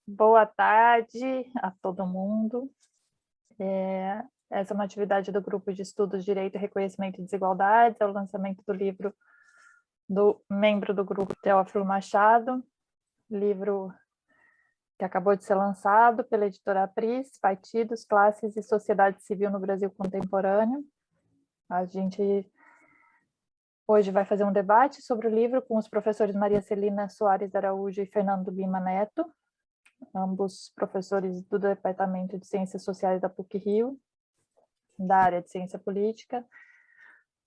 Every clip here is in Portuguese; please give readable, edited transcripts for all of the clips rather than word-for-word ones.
Boa tarde a todo mundo. Essa é uma atividade do Grupo de Estudos Direito, Reconhecimento e Desigualdades, é o lançamento do livro do membro do grupo Teófilo Machado, livro que acabou de ser lançado pela editora Apris, Partidos, Classes e Sociedade Civil no Brasil Contemporâneo. A gente hoje vai fazer um debate sobre o livro com os professores Maria Celina Soares Araújo e Fernando Lima Neto, ambos professores do Departamento de Ciências Sociais da PUC-Rio, da área de Ciência Política.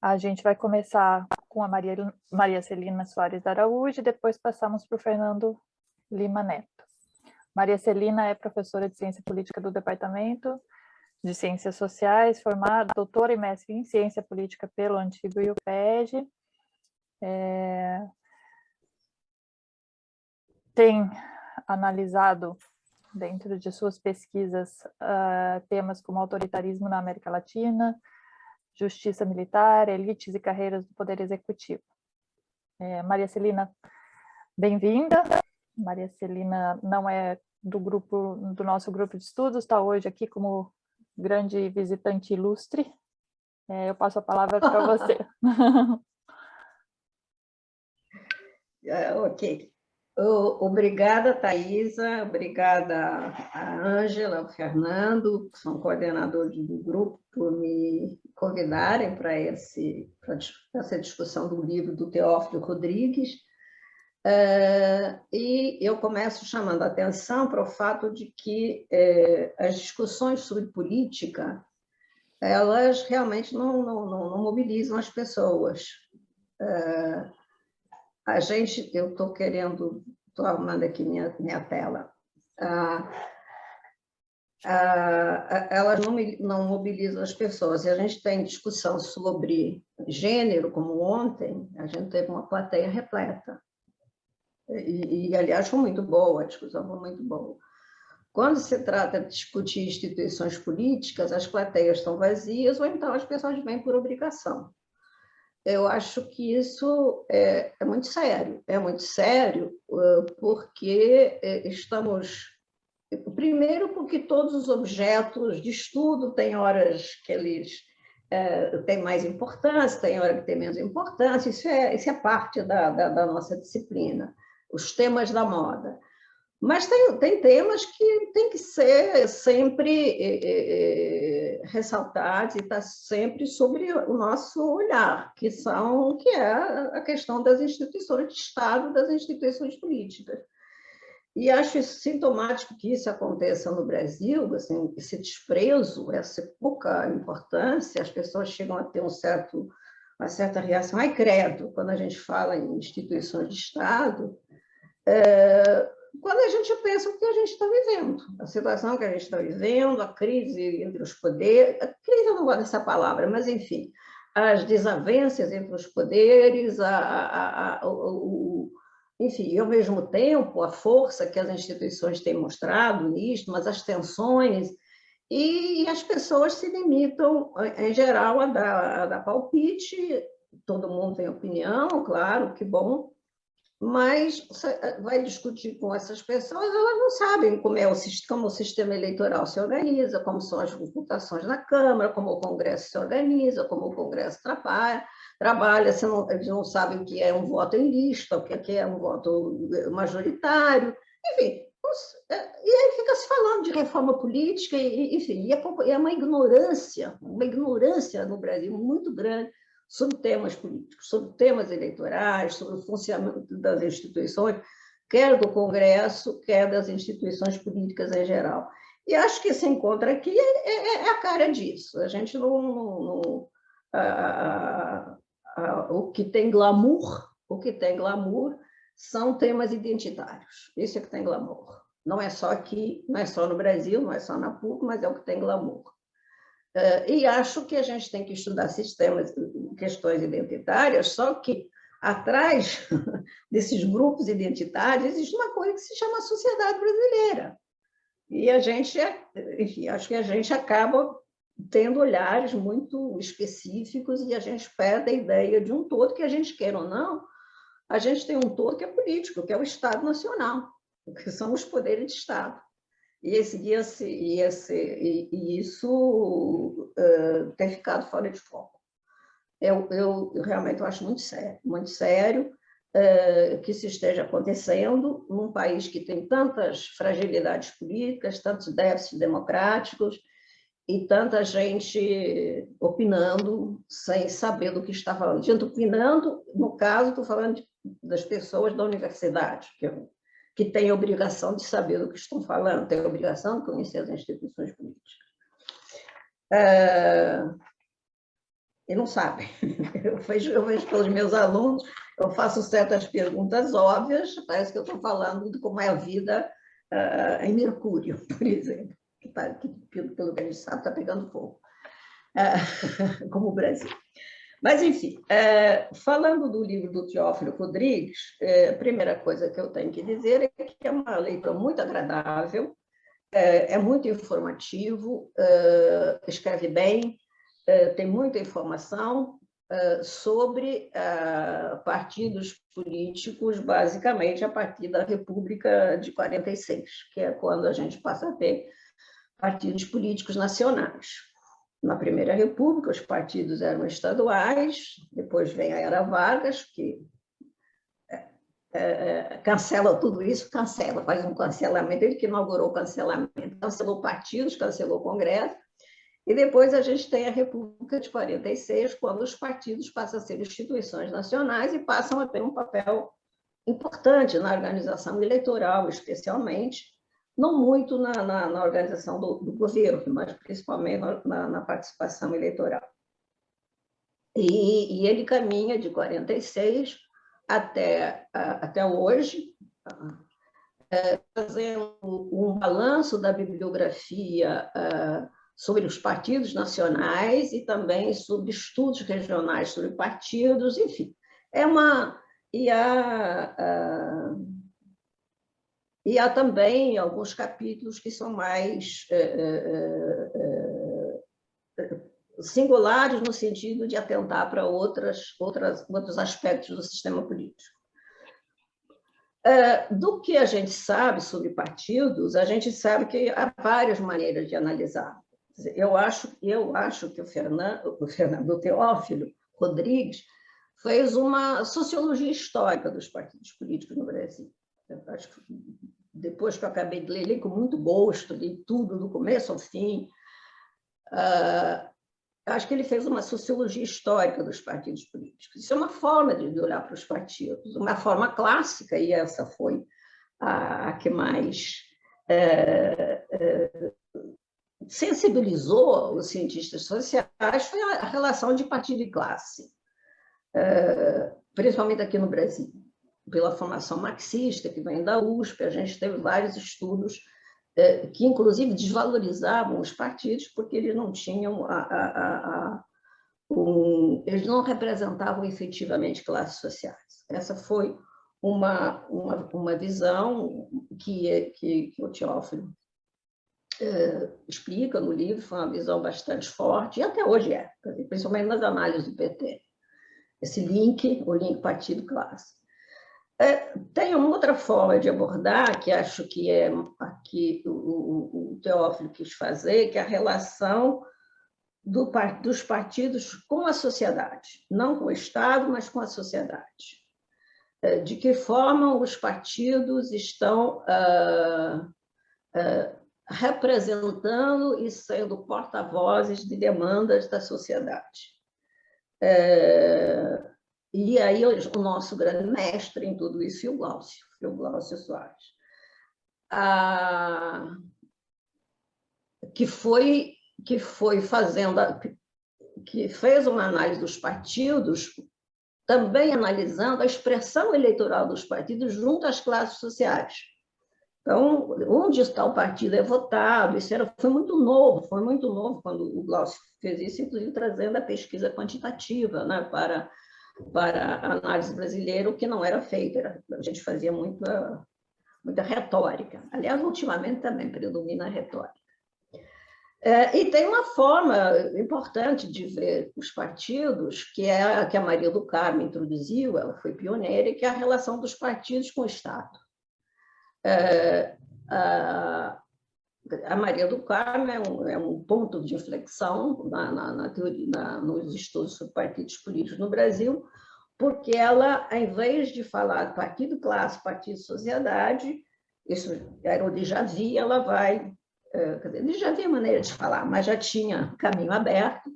A gente vai começar com a Maria Celina Soares Araújo e depois passamos para o Fernando Lima Neto. Maria Celina é professora de Ciência Política do Departamento de Ciências Sociais, formada, doutora e mestre em Ciência Política pelo antigo IUPEG. Tem analisado, dentro de suas pesquisas, temas como autoritarismo na América Latina, justiça militar, elites e carreiras do Poder Executivo. Maria Celina, bem-vinda. Maria Celina não é do nosso grupo de estudos, está hoje aqui como grande visitante ilustre. Eu passo a palavra para você. Ok. Obrigada, Thaisa, obrigada a Ângela, ao Fernando, que são coordenadores do grupo, por me convidarem para essa discussão do livro do Teófilo Rodrigues. E eu começo chamando a atenção para o fato de que as discussões sobre política, elas realmente não mobilizam as pessoas. Eu estou arrumando aqui minha tela. Elas não mobilizam as pessoas. E a gente tem discussão sobre gênero, como ontem, a gente teve uma plateia repleta. Aliás, foi muito boa, a discussão foi muito boa. Quando se trata de discutir instituições políticas, as plateias estão vazias, ou então as pessoas vêm por obrigação. Eu acho que isso é muito sério. É muito sério porque estamos... Primeiro, porque todos os objetos de estudo têm horas que eles têm mais importância, tem hora que tem menos importância, isso é parte da nossa disciplina, os temas da moda. Mas tem temas que têm que ser sempre ressaltados e estar sempre sobre o nosso olhar, que é a questão das instituições de Estado, das instituições políticas. E acho isso sintomático que isso aconteça no Brasil, assim, esse desprezo, essa pouca importância, as pessoas chegam a ter uma certa reação, ai credo, quando a gente fala em instituições de Estado, quando a gente pensa o que a gente está vivendo, a situação que a gente está vivendo, a crise entre os poderes, a crise eu não gosto dessa palavra, mas enfim, as desavenças entre os poderes, enfim, e ao mesmo tempo a força que as instituições têm mostrado nisto, mas as tensões, e as pessoas se limitam, em geral, a dar palpite, todo mundo tem opinião, claro, que bom, mas vai discutir com essas pessoas, elas não sabem como o sistema eleitoral se organiza, como são as votações na Câmara, como o Congresso se organiza, como o Congresso trabalha, eles não sabem o que é um voto em lista, o que é um voto majoritário, enfim, e aí fica se falando de reforma política, enfim, é uma ignorância no Brasil muito grande sobre temas políticos, sobre temas eleitorais, sobre o funcionamento das instituições, quer do Congresso, quer das instituições políticas em geral. E acho que esse encontro aqui é a cara disso. A gente o que tem glamour são temas identitários. Isso é que tem glamour. Não é só aqui, não é só no Brasil, não é só na PUC, mas é o que tem glamour. E acho que a gente tem que estudar questões identitárias, só que atrás desses grupos identitários existe uma coisa que se chama sociedade brasileira. E a gente, enfim, acho que a gente acaba tendo olhares muito específicos e a gente perde a ideia de um todo, que a gente quer ou não, a gente tem um todo que é político, que é o Estado Nacional, que são os poderes de Estado. E isso tem ficado fora de foco. Eu realmente acho muito sério que isso esteja acontecendo num país que tem tantas fragilidades políticas, tantos déficits democráticos e tanta gente opinando sem saber do que está falando. Gente opinando, no caso, estou falando das pessoas da universidade, que têm a obrigação de saber do que estão falando, têm a obrigação de conhecer as instituições políticas. E não sabem. Eu vejo pelos meus alunos, eu faço certas perguntas óbvias, parece que eu estou falando de como é a vida em Mercúrio, por exemplo, que pelo que a gente sabe, está pegando fogo, como o Brasil. Mas, enfim, falando do livro do Teófilo Rodrigues, a primeira coisa que eu tenho que dizer é que é uma leitura muito agradável, é muito informativo, escreve bem, tem muita informação sobre partidos políticos, basicamente a partir da República de 46, que é quando a gente passa a ter partidos políticos nacionais. Na Primeira República, os partidos eram estaduais, depois vem a Era Vargas, que cancela tudo isso, faz um cancelamento, ele que inaugurou o cancelamento, cancelou partidos, cancelou o Congresso, e depois a gente tem a República de 46, quando os partidos passam a ser instituições nacionais e passam a ter um papel importante na organização eleitoral, especialmente, não muito na organização do governo, mas principalmente na participação eleitoral. E ele caminha de 46 até hoje, fazendo um balanço da bibliografia sobre os partidos nacionais e também sobre estudos regionais sobre partidos, enfim. E há também alguns capítulos que são mais singulares no sentido de atentar para outros aspectos do sistema político. Do que a gente sabe sobre partidos, a gente sabe que há várias maneiras de analisar. Eu acho que o Teófilo Rodrigues fez uma sociologia histórica dos partidos políticos no Brasil. Eu acho que depois que eu acabei de ler, li com muito gosto, li tudo do começo ao fim. Acho que ele fez uma sociologia histórica dos partidos políticos. Isso é uma forma de olhar para os partidos, uma forma clássica, e essa foi a que mais sensibilizou os cientistas sociais, foi a relação de partido e classe, principalmente aqui no Brasil. Pela formação marxista, que vem da USP, a gente teve vários estudos que, inclusive, desvalorizavam os partidos porque eles não tinham eles não representavam efetivamente classes sociais. Essa foi uma visão que o Teófilo explica no livro, foi uma visão bastante forte, e até hoje principalmente nas análises do PT. Esse link, o link partido-classe. Tem uma outra forma de abordar, que acho que é aqui o Teófilo quis fazer, que é a relação dos partidos com a sociedade, não com o Estado, mas com a sociedade. De que forma os partidos estão representando e sendo porta-vozes de demandas da sociedade. E aí o nosso grande mestre em tudo isso é o Glaucio Soares, que fez uma análise dos partidos, também analisando a expressão eleitoral dos partidos junto às classes sociais. Então, onde está o partido é votado, isso foi muito novo quando o Glaucio fez isso, inclusive trazendo a pesquisa quantitativa, né, para a análise brasileira, o que não era feito, a gente fazia muita retórica. Aliás, ultimamente também predomina a retórica. E tem uma forma importante de ver os partidos, que é a que a Maria do Carmo introduziu, ela foi pioneira, que é a relação dos partidos com o Estado. A Maria do Carmo é um ponto de inflexão na teoria, nos estudos sobre partidos políticos no Brasil, porque ela, ao invés de falar partido classe, partido sociedade, isso era o déjà vu, ela vai... Quer dizer, já havia maneira de falar, mas já tinha caminho aberto.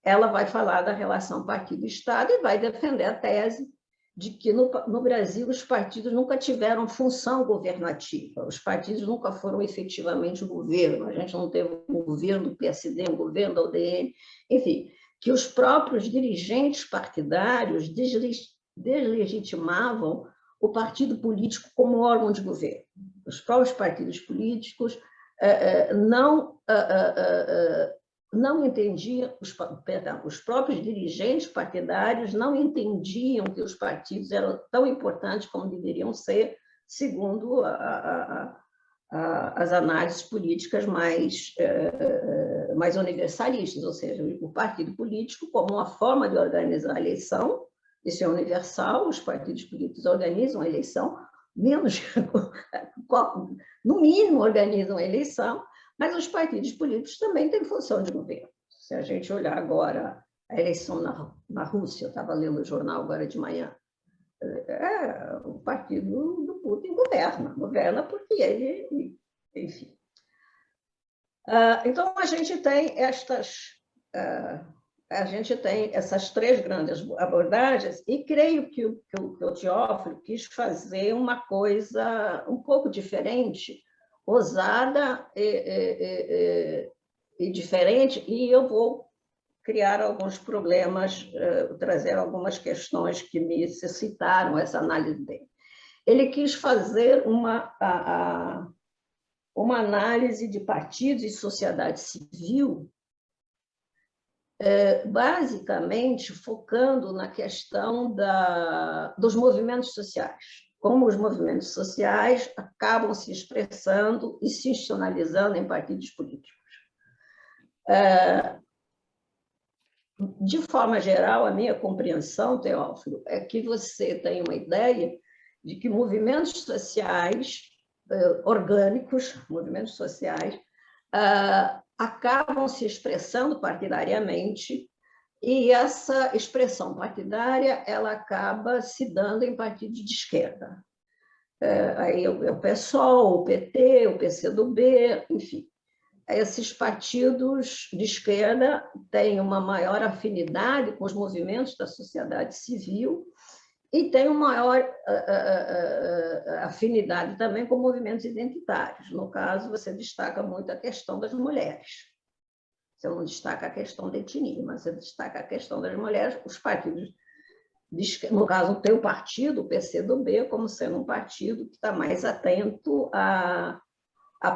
Ela vai falar da relação partido-Estado e vai defender a tese de que no Brasil os partidos nunca tiveram função governativa, os partidos nunca foram efetivamente governo, a gente não teve um governo do PSD, um governo da UDN, enfim, que os próprios dirigentes partidários deslegitimavam o partido político como órgão de governo. Os próprios partidos políticos não entendiam, os próprios dirigentes partidários não entendiam que os partidos eram tão importantes como deveriam ser, segundo as análises políticas mais universalistas, ou seja, o partido político como uma forma de organizar a eleição, isso é universal, os partidos políticos organizam a eleição, no mínimo organizam a eleição, mas os partidos políticos também têm função de governo. Se a gente olhar agora a eleição na Rússia, eu estava lendo o jornal agora de manhã, o partido do Putin governa porque ele, enfim. Então, a gente tem essas três grandes abordagens e creio que o Teófilo quis fazer uma coisa um pouco diferente, ousada e diferente, e eu vou criar alguns problemas, trazer algumas questões que me suscitaram essa análise dele. Ele quis fazer uma análise de partidos e sociedade civil, basicamente focando na questão dos movimentos sociais, como os movimentos sociais acabam se expressando e se institucionalizando em partidos políticos. De forma geral, a minha compreensão, Teófilo, é que você tem uma ideia de que movimentos sociais orgânicos, movimentos sociais, acabam se expressando partidariamente, e essa expressão partidária ela acaba se dando em partidos de esquerda. Aí o PSOL, o PT, o PCdoB, enfim. Esses partidos de esquerda têm uma maior afinidade com os movimentos da sociedade civil e têm uma maior afinidade também com movimentos identitários. No caso, você destaca muito a questão das mulheres. Você não destaca a questão da etnia, mas você destaca a questão das mulheres. Os partidos, no caso, o teu partido, o PCdoB, como sendo um partido que está mais atento à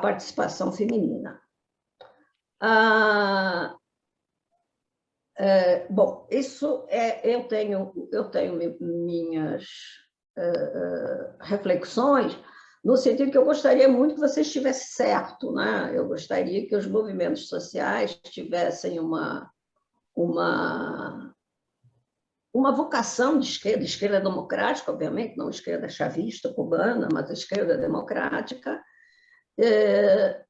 participação feminina. Bom, isso eu tenho minhas reflexões, no sentido que eu gostaria muito que você estivesse certo, né? Eu gostaria que os movimentos sociais tivessem uma vocação de esquerda democrática, obviamente, não esquerda chavista, cubana, mas a esquerda democrática,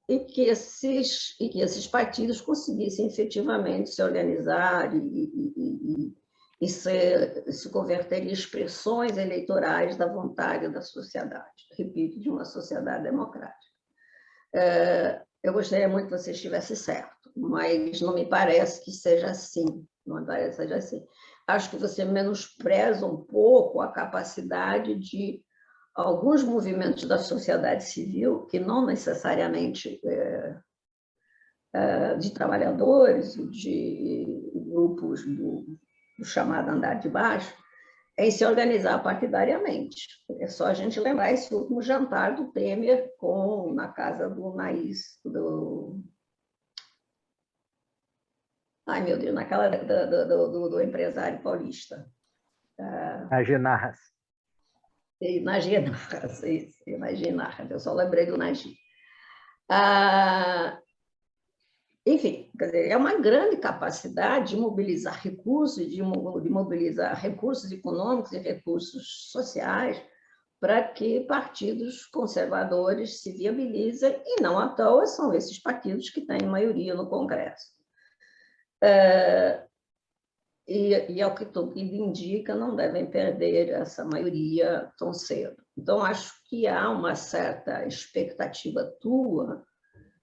e que esses partidos conseguissem efetivamente se organizar e se converter em expressões eleitorais da vontade da sociedade, repito, de uma sociedade democrática. Eu gostaria muito que você estivesse certo, mas não me parece que seja assim, não me parece que seja assim. Acho que você menospreza um pouco a capacidade de alguns movimentos da sociedade civil, que não necessariamente de trabalhadores, de grupos do chamado andar de baixo, em se organizar partidariamente. É só a gente lembrar esse último jantar do Temer na casa do Naís, ai, meu Deus, naquela do empresário paulista. Naginarras. Naginarras, isso, Naginarras, eu só lembrei do Nagi. enfim, quer dizer, é uma grande capacidade de mobilizar recursos, de mobilizar recursos econômicos e recursos sociais para que partidos conservadores se viabilizem, e não à toa são esses partidos que têm maioria no Congresso. E ao que tudo indica, não devem perder essa maioria tão cedo. Então, acho que há uma certa expectativa tua,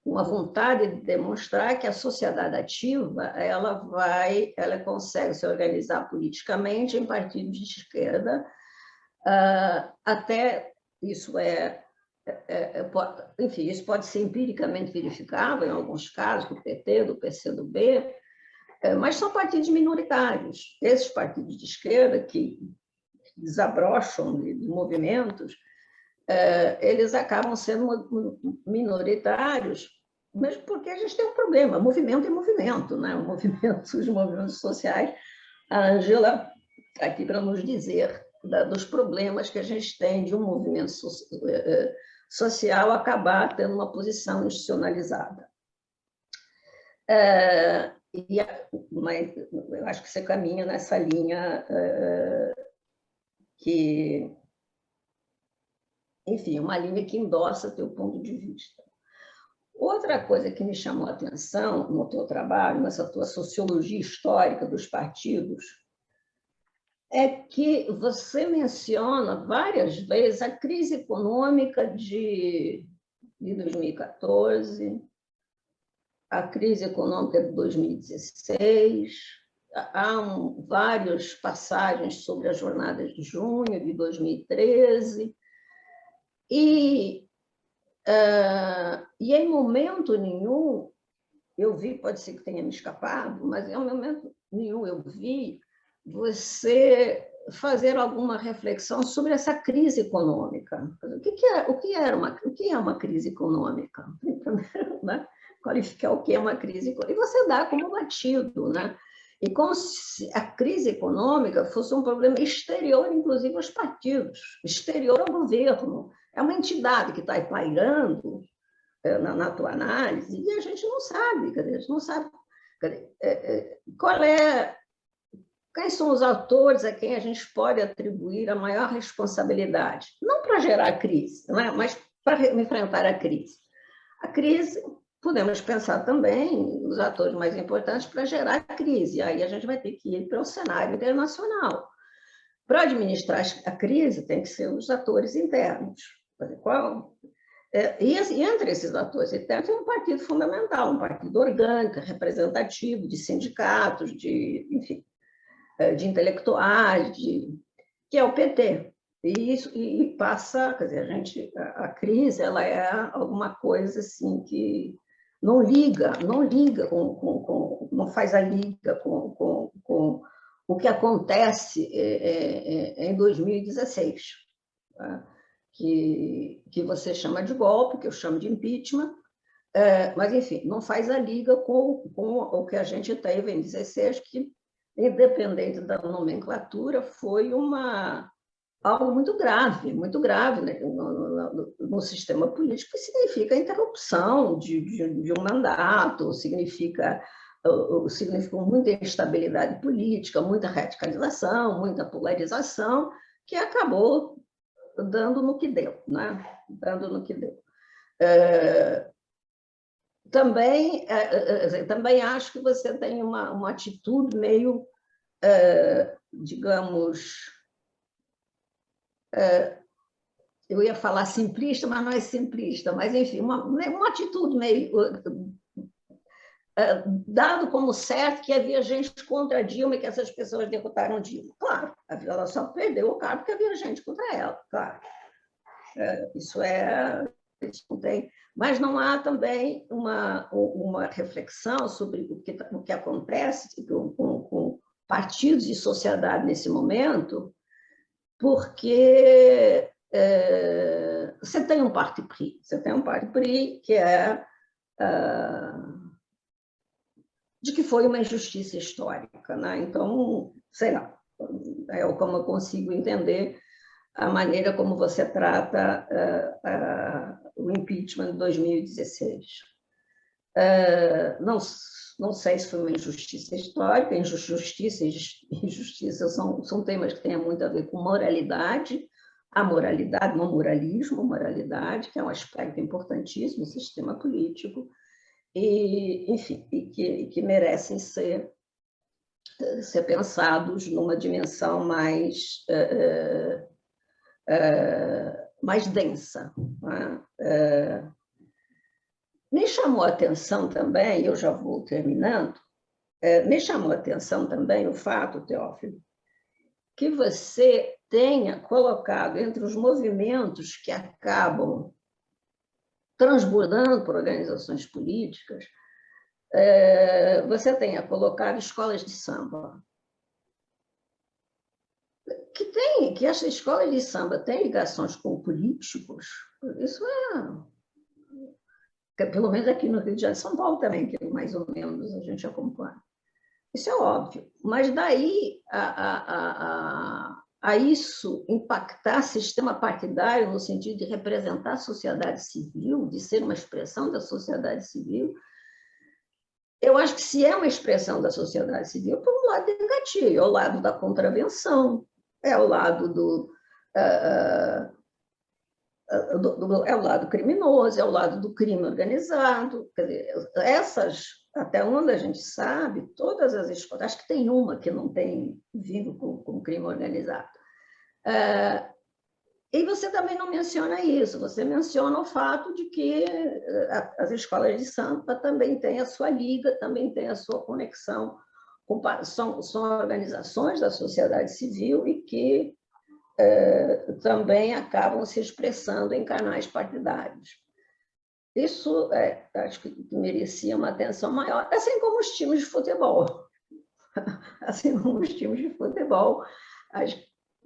uma vontade de demonstrar que a sociedade ativa ela consegue se organizar politicamente em partidos de esquerda, até isso enfim, isso pode ser empiricamente verificável em alguns casos, do PT, do PCdoB, mas são partidos minoritários. Esses partidos de esquerda que desabrocham de movimentos, eles acabam sendo minoritários, mesmo porque a gente tem um problema, movimento é movimento, né? Os movimentos sociais. A Ângela está aqui para nos dizer dos problemas que a gente tem de um movimento social acabar tendo uma posição institucionalizada. Mas eu acho que você caminha nessa linha que, enfim, uma linha que endossa teu ponto de vista. Outra coisa que me chamou a atenção no teu trabalho, nessa tua sociologia histórica dos partidos, é que você menciona várias vezes a crise econômica de 2014, a crise econômica de 2016, há várias passagens sobre as jornadas de junho de 2013, e em momento nenhum eu vi, pode ser que tenha me escapado, mas em momento nenhum eu vi você fazer alguma reflexão sobre essa crise econômica. O que é uma crise econômica? Primeiro, né? Qualificar o que é uma crise econômica. E você dá como batido, né? E como se a crise econômica fosse um problema exterior, inclusive aos partidos, exterior ao governo. É uma entidade que está pairando na tua análise e a gente não sabe, a gente não sabe quais são os autores a quem a gente pode atribuir a maior responsabilidade, não para gerar crise, né? Mas para enfrentar a crise. A crise, podemos pensar também os atores mais importantes para gerar a crise, aí a gente vai ter que ir para o cenário internacional. Para administrar a crise, tem que ser os atores internos. E entre esses atores internos tem um partido fundamental, um partido orgânico, representativo, de sindicatos, enfim, de intelectuais, que é o PT. E passa, quer dizer, a crise ela é alguma coisa assim que não faz a liga com o que acontece em 2016, tá? Que você chama de golpe, que eu chamo de impeachment, mas, enfim, não faz a liga com o que a gente teve em 2016, que, independente da nomenclatura, foi algo muito grave, né, no sistema político, que significa a interrupção de um mandato, significa muita instabilidade política, muita radicalização, muita polarização, que acabou dando no que deu, né? Dando no que deu. Também acho que você tem uma atitude meio, digamos, eu ia falar simplista, mas não é simplista, mas, enfim, uma atitude meio dado como certo que havia gente contra Dilma e que essas pessoas derrotaram Dilma. Claro, ela só perdeu o cargo porque havia gente contra ela, claro. Isso não tem. Mas não há também uma reflexão sobre o que acontece com partidos e sociedade nesse momento, porque você tem um parti pris, que é de que foi uma injustiça histórica, né? Então, sei lá, como eu consigo entender a maneira como você trata o impeachment de 2016. Não sei se foi uma injustiça histórica, injustiça e injustiça são temas que têm muito a ver com moralidade, a moralidade, não moralismo, moralidade, que é um aspecto importantíssimo do sistema político, e, enfim, que merecem ser pensados numa dimensão mais densa. Né? Me chamou a atenção também, eu já vou terminando, me chamou a atenção também o fato, Teófilo, que você tenha colocado entre os movimentos que acabam transbordando por organizações políticas, você tenha colocado escolas de samba. Que essas escolas de samba têm ligações com políticos, isso pelo menos aqui no Rio de Janeiro, São Paulo também, que mais ou menos a gente acompanha. Isso é óbvio, mas daí a isso impactar sistema partidário no sentido de representar a sociedade civil, de ser uma expressão da sociedade civil, eu acho que se é uma expressão da sociedade civil, por um lado negativo, é o lado da contravenção, é o lado é o lado criminoso, é o lado do crime organizado. Quer dizer, até onde a gente sabe, todas as escolas, acho que tem uma que não tem vínculo com crime organizado. E você também não menciona isso, você menciona o fato de que as escolas de samba também têm a sua liga, também têm a sua conexão, são organizações da sociedade civil e que também acabam se expressando em canais partidários. Isso acho que merecia uma atenção maior, assim como os times de futebol. Assim como os times de futebol,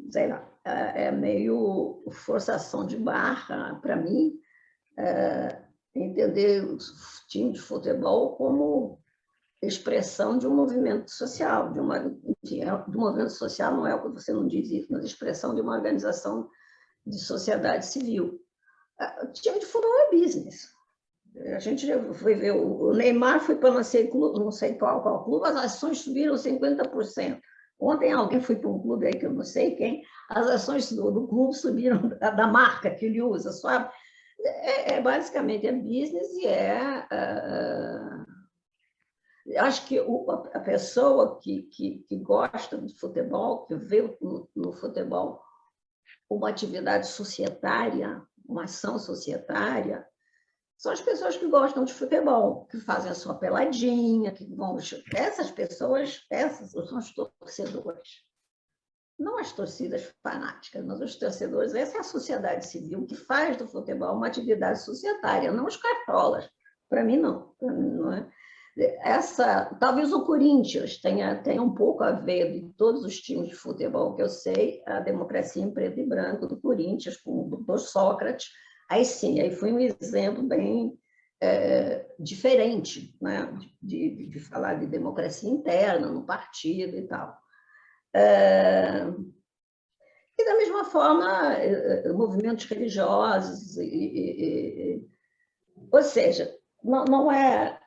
sei lá, é meio forçação de barra para mim entender os times de futebol como expressão de um movimento social, de um movimento social não é o que você não diz isso, mas expressão de uma organização de sociedade civil. O time de futebol é business. A gente foi ver, o Neymar foi para não sei qual clube, as ações subiram 50%. Ontem alguém foi para um clube aí que eu não sei quem, as ações do clube subiram, da marca que ele usa, sabe? Basicamente é business e acho que a pessoa que gosta de futebol, que vê no futebol uma atividade societária, uma ação societária, são as pessoas que gostam de futebol, que fazem a sua peladinha, que vão... Essas pessoas, essas são os torcedores. Não as torcidas fanáticas, mas os torcedores. Essa é a sociedade civil que faz do futebol uma atividade societária, não os cartolas. Para mim, não. Para mim, não é. Talvez o Corinthians tenha um pouco a ver de todos os times de futebol que eu sei, a democracia em preto e branco do Corinthians, com o doutor Sócrates. Aí sim, aí foi um exemplo bem diferente, né? de falar de democracia interna no partido e tal. E da mesma forma, movimentos religiosos, ou seja, não é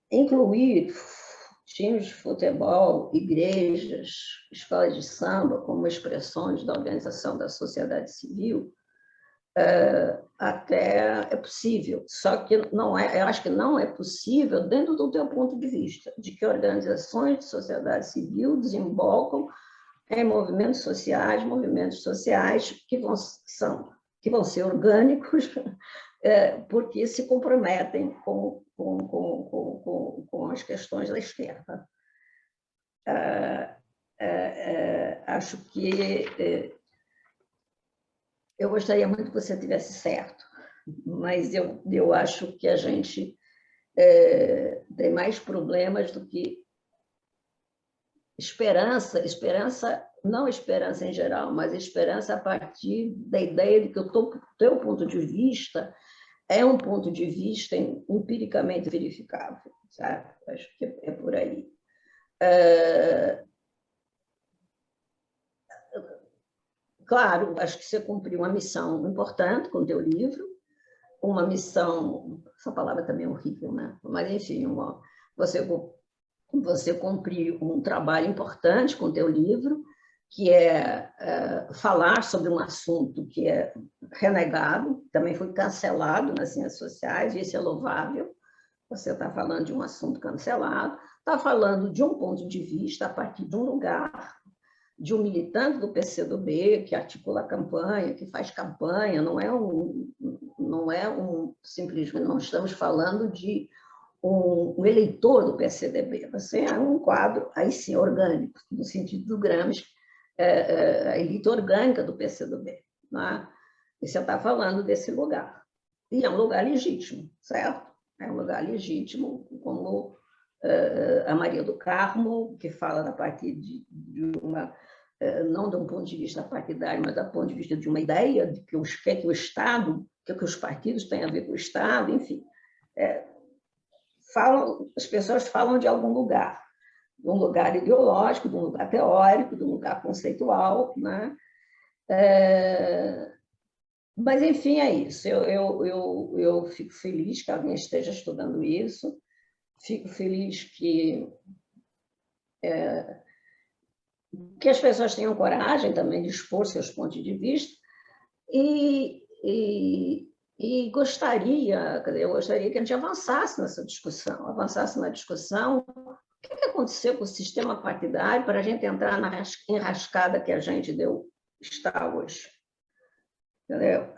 incluir times de futebol, igrejas, escolas de samba como expressões da organização da sociedade civil, até é possível, só que não eu acho que não é possível dentro do teu ponto de vista, de que organizações de sociedade civil desembocam em movimentos sociais que vão ser orgânicos, porque se comprometem com as questões da esquerda. Acho que eu gostaria muito que você tivesse certo, mas eu acho que a gente tem mais problemas do que esperança, não esperança em geral, mas esperança a partir da ideia de que o teu ponto de vista é um ponto de vista empiricamente verificável, sabe? Acho que é por aí. Claro, acho que você cumpriu uma missão importante com o teu livro, uma missão, essa palavra também é horrível, né? Mas, enfim, você cumprir um trabalho importante com o teu livro, que é falar sobre um assunto que é renegado, também foi cancelado nas ciências sociais, e isso é louvável. Você está falando de um assunto cancelado, está falando de um ponto de vista a partir de um lugar, de um militante do PCdoB que articula a campanha, que faz campanha, não é simplesmente, não estamos falando de um eleitor do PCdoB, você é um quadro, aí sim, orgânico, no sentido do Gramsci, a elite orgânica do PCdoB. Né? E você está falando desse lugar. E é um lugar legítimo, certo? É um lugar legítimo, como a Maria do Carmo, que fala a partir de uma, não de um ponto de vista partidário, mas do ponto de vista de uma ideia de que o Estado, que os partidos têm a ver com o Estado, enfim. As pessoas falam de algum lugar, de um lugar ideológico, de um lugar teórico, de um lugar conceitual, né? Mas, enfim, é isso. Eu fico feliz que alguém esteja estudando isso, fico feliz que as pessoas tenham coragem também de expor seus pontos de vista e gostaria que a gente avançasse nessa discussão, avançasse na discussão. O que aconteceu com o sistema partidário para a gente entrar na enrascada que a gente está hoje? Entendeu?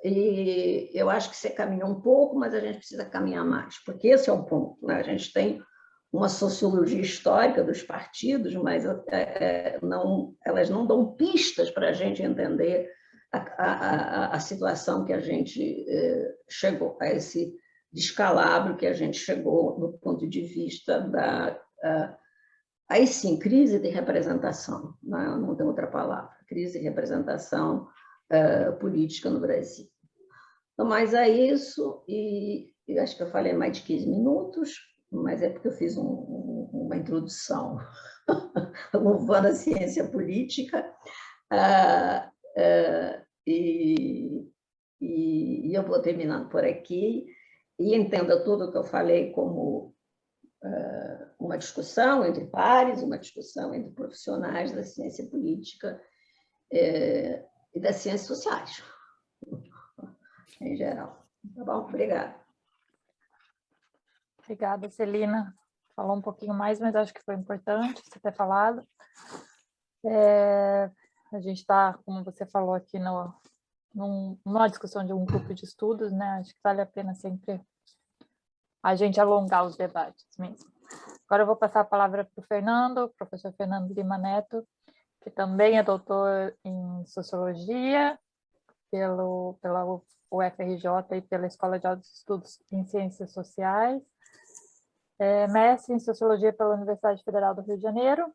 E eu acho que você caminhou um pouco, mas a gente precisa caminhar mais, porque esse é o ponto. Né? A gente tem uma sociologia histórica dos partidos, mas elas não dão pistas para a gente entender a situação que a gente chegou, a esse descalabro que a gente chegou do ponto de vista aí sim, crise de representação, não tem outra palavra, crise de representação política no Brasil. Então, mas é isso, e acho que eu falei mais de 15 minutos, mas é porque eu fiz uma introdução louvando a ciência política, e eu vou terminando por aqui, e entenda tudo o que eu falei como uma discussão entre pares, uma discussão entre profissionais da ciência política e das ciências sociais, em geral. Tá bom? Obrigada. Obrigada, Celina. Falou um pouquinho mais, mas acho que foi importante você ter falado. A gente está, como você falou aqui, numa discussão de um grupo de estudos, né? Acho que vale a pena sempre a gente alongar os debates mesmo. Agora eu vou passar a palavra para o Fernando, professor Fernando Lima Neto, que também é doutor em Sociologia pela UFRJ e pela Escola de Altos Estudos em Ciências Sociais, mestre em Sociologia pela Universidade Federal do Rio de Janeiro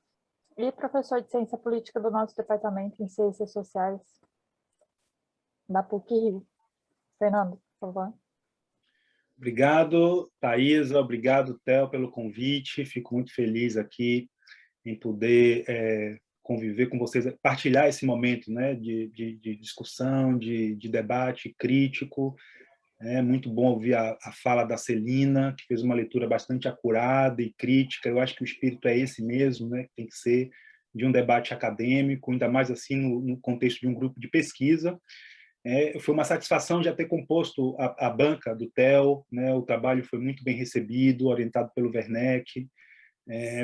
e professor de Ciência Política do nosso Departamento em Ciências Sociais da PUC-Rio. Fernando, por favor. Obrigado, Thaisa, obrigado, Theo, pelo convite. Fico muito feliz aqui em poder conviver com vocês, partilhar esse momento, né, de discussão, de debate crítico. É muito bom ouvir a fala da Celina, que fez uma leitura bastante acurada e crítica. Eu acho que o espírito é esse mesmo, né, que tem que ser de um debate acadêmico, ainda mais assim no contexto de um grupo de pesquisa. Foi uma satisfação já ter composto a banca do Theo, né? O trabalho foi muito bem recebido, orientado pelo Werneck,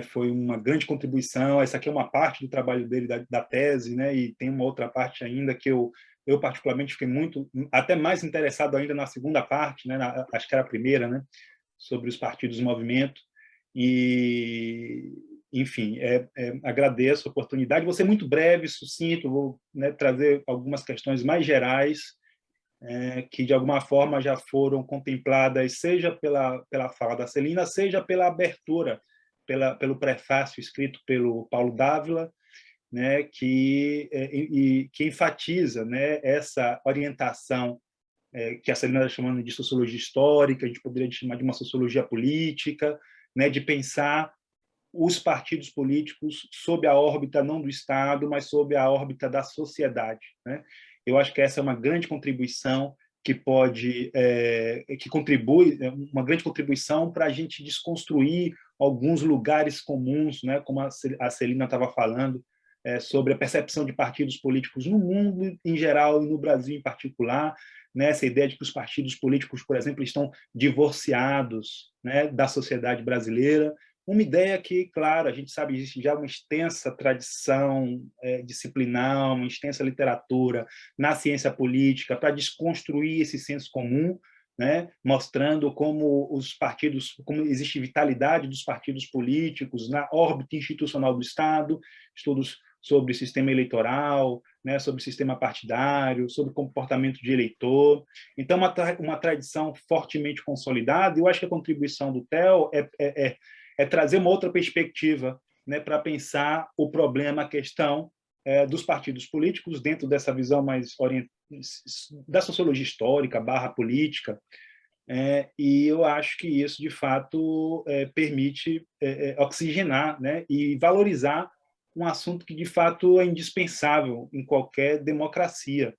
foi uma grande contribuição. Essa aqui é uma parte do trabalho dele, da tese, né? E tem uma outra parte ainda que eu particularmente fiquei até mais interessado ainda na segunda parte, né? Acho que era a primeira, né? Sobre os partidos do movimento. E, enfim, agradeço a oportunidade. Vou ser muito breve, sucinto, vou, né, trazer algumas questões mais gerais que, de alguma forma, já foram contempladas, seja pela fala da Celina, seja pela abertura, pelo prefácio escrito pelo Paulo Dávila, né, que enfatiza, né, essa orientação que a Celina está chamando de sociologia histórica, a gente poderia chamar de uma sociologia política, né, de pensar os partidos políticos sob a órbita não do Estado, mas sob a órbita da sociedade, né? Eu acho que essa é uma grande contribuição que pode, que contribui, uma grande contribuição para a gente desconstruir alguns lugares comuns, né, como a Celina estava falando, sobre a percepção de partidos políticos no mundo em geral e no Brasil em particular, né, essa ideia de que os partidos políticos, por exemplo, estão divorciados, né, da sociedade brasileira, uma ideia que, claro, a gente sabe, existe já uma extensa tradição disciplinar, uma extensa literatura na ciência política para desconstruir esse senso comum, né, mostrando como os partidos, como existe vitalidade dos partidos políticos na órbita institucional do Estado, estudos sobre sistema eleitoral, né, sobre sistema partidário, sobre comportamento de eleitor. Então, uma tradição fortemente consolidada, e eu acho que a contribuição do Theo é trazer uma outra perspectiva, né, para pensar o problema, a questão dos partidos políticos dentro dessa visão mais da sociologia histórica / política, e eu acho que isso, de fato, permite oxigenar, né, e valorizar um assunto que, de fato, é indispensável em qualquer democracia.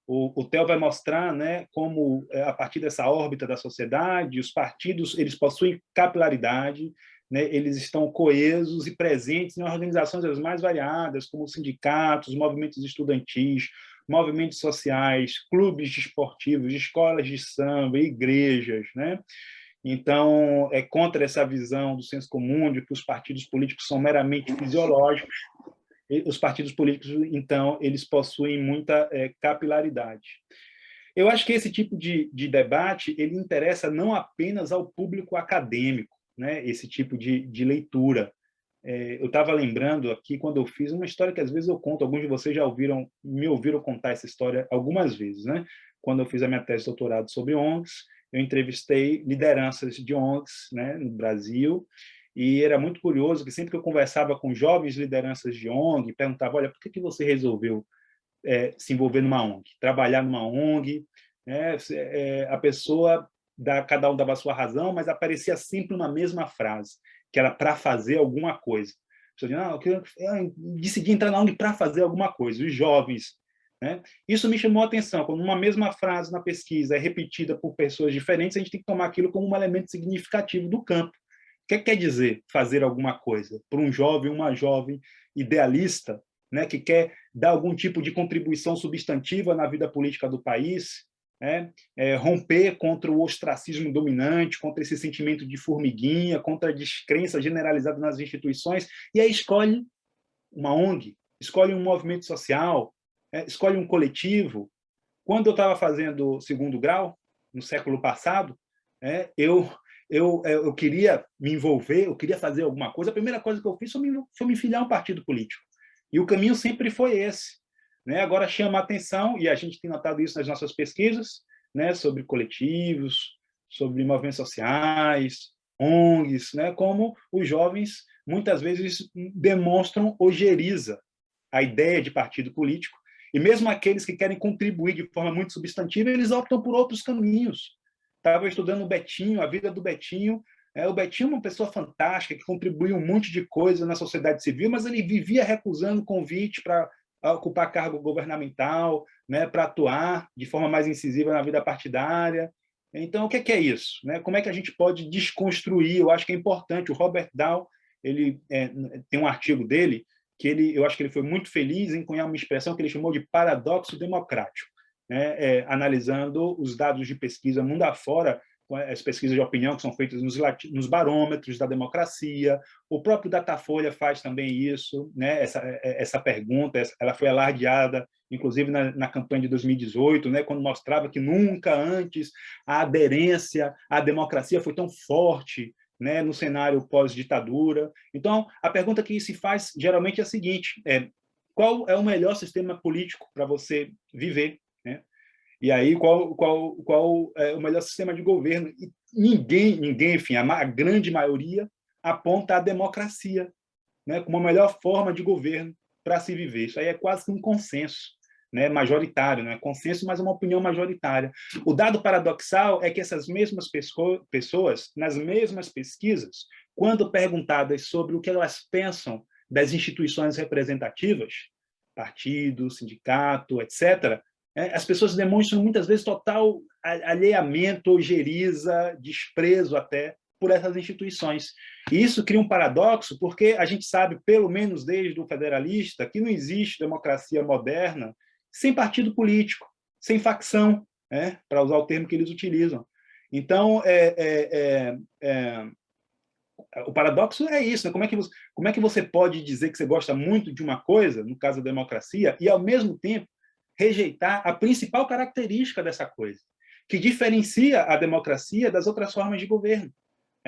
O Theo vai mostrar, né, como, a partir dessa órbita da sociedade, os partidos eles possuem capilaridade, né, eles estão coesos e presentes em organizações as mais variadas, como sindicatos, movimentos estudantis, movimentos sociais, clubes esportivos, escolas de samba, igrejas, né? Então, é contra essa visão do senso comum de que os partidos políticos são meramente fisiológicos. Os partidos políticos, então, eles possuem muita capilaridade. Eu acho que esse tipo de debate ele interessa não apenas ao público acadêmico, né? Esse tipo de leitura. Eu estava lembrando aqui, quando eu fiz uma história que às vezes eu conto, alguns de vocês já me ouviram contar essa história algumas vezes, né? Quando eu fiz a minha tese de doutorado sobre ONGs, eu entrevistei lideranças de ONGs, né, no Brasil, e era muito curioso que sempre que eu conversava com jovens lideranças de ONG, perguntava, olha, por que você resolveu se envolver numa ONG, trabalhar numa ONG, né? A pessoa, cada um dava a sua razão, mas aparecia sempre uma mesma frase, que era para fazer alguma coisa. Eu decidi entrar na ONG para fazer alguma coisa, os jovens. Né? Isso me chamou a atenção, quando uma mesma frase na pesquisa é repetida por pessoas diferentes, a gente tem que tomar aquilo como um elemento significativo do campo. O que quer dizer fazer alguma coisa? Para um jovem, uma jovem idealista, né, que quer dar algum tipo de contribuição substantiva na vida política do país, né, romper contra o ostracismo dominante, contra esse sentimento de formiguinha, contra a descrença generalizada nas instituições, e aí escolhe uma ONG, escolhe um movimento social, escolhe um coletivo. Quando eu estava fazendo segundo grau, no século passado, eu queria me envolver, eu queria fazer alguma coisa. A primeira coisa que eu fiz foi me filiar a um partido político. E o caminho sempre foi esse. Né? Agora chama a atenção, e a gente tem notado isso nas nossas pesquisas, né, sobre coletivos, sobre movimentos sociais, ONGs, né, como os jovens muitas vezes demonstram ojeriza a ideia de partido político, e mesmo aqueles que querem contribuir de forma muito substantiva, eles optam por outros caminhos. Estava estudando o Betinho, a vida do Betinho. O Betinho é uma pessoa fantástica, que contribuiu um monte de coisa na sociedade civil, mas ele vivia recusando convite para ocupar cargo governamental, né, para atuar de forma mais incisiva na vida partidária. Então, o que é isso? Né? Como é que a gente pode desconstruir? Eu acho que é importante. O Robert Dahl, ele tem um artigo dele que eu acho que ele foi muito feliz em cunhar uma expressão que ele chamou de paradoxo democrático, né? Analisando os dados de pesquisa mundo afora, as pesquisas de opinião que são feitas nos barômetros da democracia. O próprio Datafolha faz também isso, né? Essa pergunta, ela foi alardeada, inclusive na campanha de 2018, né? Quando mostrava que nunca antes a aderência à democracia foi tão forte, né, no cenário pós-ditadura. Então, a pergunta que se faz geralmente é a seguinte: qual é o melhor sistema político para você viver? Né? E aí, qual é o melhor sistema de governo? E ninguém, enfim, a grande maioria aponta a democracia, né, como a melhor forma de governo para se viver. Isso aí é quase que um consenso, né, majoritário, não é consenso, mas uma opinião majoritária. O dado paradoxal é que essas mesmas pessoas, nas mesmas pesquisas, quando perguntadas sobre o que elas pensam das instituições representativas, partido, sindicato, etc., As pessoas demonstram muitas vezes total alheamento, ojeriza, desprezo até por essas instituições. E isso cria um paradoxo, porque a gente sabe, pelo menos desde o federalista, que não existe democracia moderna sem partido político, sem facção, para usar o termo que eles utilizam. Então, o paradoxo é isso, né? Como é que você pode dizer que você gosta muito de uma coisa, no caso da democracia, e, ao mesmo tempo, rejeitar a principal característica dessa coisa, que diferencia a democracia das outras formas de governo?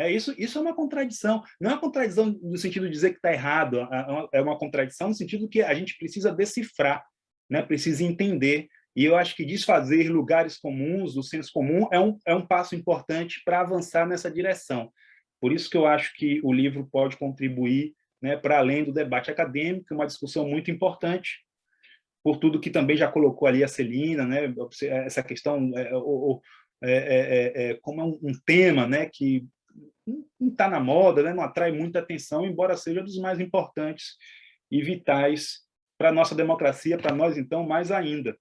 Isso é uma contradição. Não é uma contradição no sentido de dizer que está errado, é uma contradição no sentido que a gente precisa decifrar, né? Precisa entender. E eu acho que desfazer lugares comuns, do senso comum, é um passo importante para avançar nessa direção. Por isso que eu acho que o livro pode contribuir, né, para além do debate acadêmico, uma discussão muito importante, por tudo que também já colocou ali a Celina, né, essa questão como é um tema, né, que não está na moda, né, não atrai muita atenção, embora seja dos mais importantes e vitais para a nossa democracia, para nós, então, mais ainda.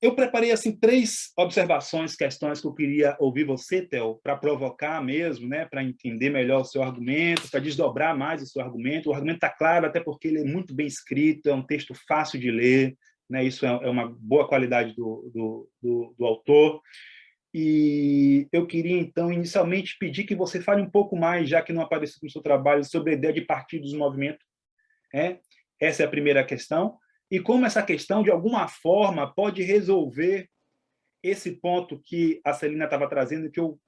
Eu preparei assim 3 observações, questões que eu queria ouvir você, Theo, para provocar mesmo, né, para entender melhor o seu argumento, para desdobrar mais o seu argumento. O argumento está claro, até porque ele é muito bem escrito, é um texto fácil de ler, né, isso é uma boa qualidade do autor. E eu queria, então, inicialmente pedir que você fale um pouco mais, já que não apareceu no seu trabalho, sobre a ideia de partidos e movimento. Essa é a primeira questão. E como essa questão, de alguma forma, pode resolver esse ponto que a Celina estava trazendo, que eu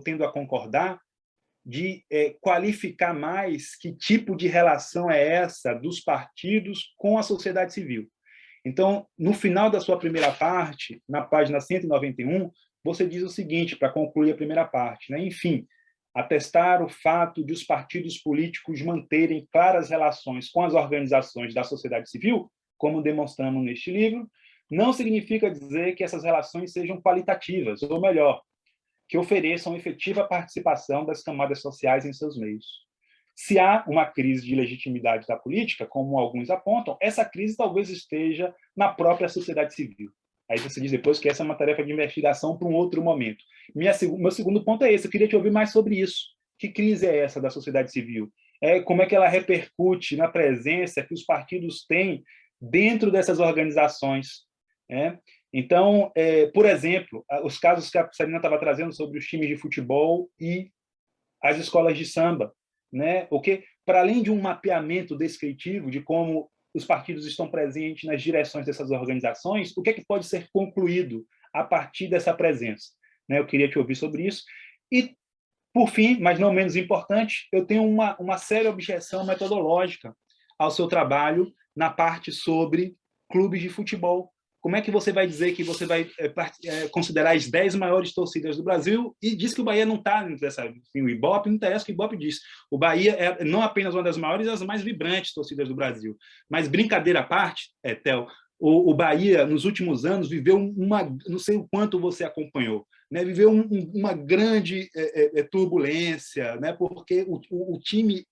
tendo a concordar, de qualificar mais que tipo de relação é essa dos partidos com a sociedade civil. Então, no final da sua primeira parte, na página 191, você diz o seguinte, para concluir a primeira parte, né? Enfim, atestar o fato de os partidos políticos manterem claras relações com as organizações da sociedade civil, como demonstramos neste livro, não significa dizer que essas relações sejam qualitativas, ou melhor, que ofereçam efetiva participação das camadas sociais em seus meios. Se há uma crise de legitimidade da política, como alguns apontam, essa crise talvez esteja na própria sociedade civil. Aí você diz depois que essa é uma tarefa de investigação para um outro momento. Meu segundo ponto é esse, eu queria te ouvir mais sobre isso. Que crise é essa da sociedade civil? Como é que ela repercute na presença que os partidos têm dentro dessas organizações? Então, por exemplo, os casos que a Celina estava trazendo sobre os times de futebol e as escolas de samba, né? Porque, para além de um mapeamento descritivo de como os partidos estão presentes nas direções dessas organizações, o que é que pode ser concluído a partir dessa presença? Né? Eu queria te ouvir sobre isso. E, por fim, mas não menos importante, eu tenho uma séria objeção metodológica ao seu trabalho na parte sobre clubes de futebol. Como é que você vai dizer que você vai considerar as 10 maiores torcidas do Brasil e diz que o Bahia não está nessa... Enfim, o Ibope, não interessa o que o Ibope diz. O Bahia é não apenas uma das maiores, as mais vibrantes torcidas do Brasil. Mas, brincadeira à parte, Theo, o Bahia, nos últimos anos, viveu não sei o quanto você acompanhou, né? Viveu uma grande turbulência, né? Porque o time,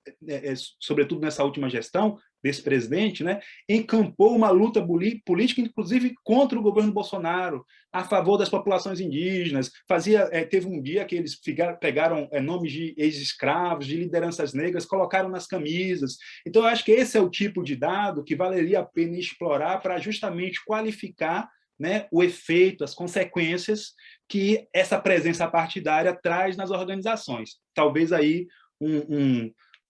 sobretudo nessa última gestão desse presidente, né, encampou uma luta política, inclusive contra o governo Bolsonaro, a favor das populações indígenas. Teve um dia que eles pegaram nomes de ex-escravos, de lideranças negras, colocaram nas camisas. Então, eu acho que esse é o tipo de dado que valeria a pena explorar para justamente qualificar, né, o efeito, as consequências que essa presença partidária traz nas organizações. Talvez aí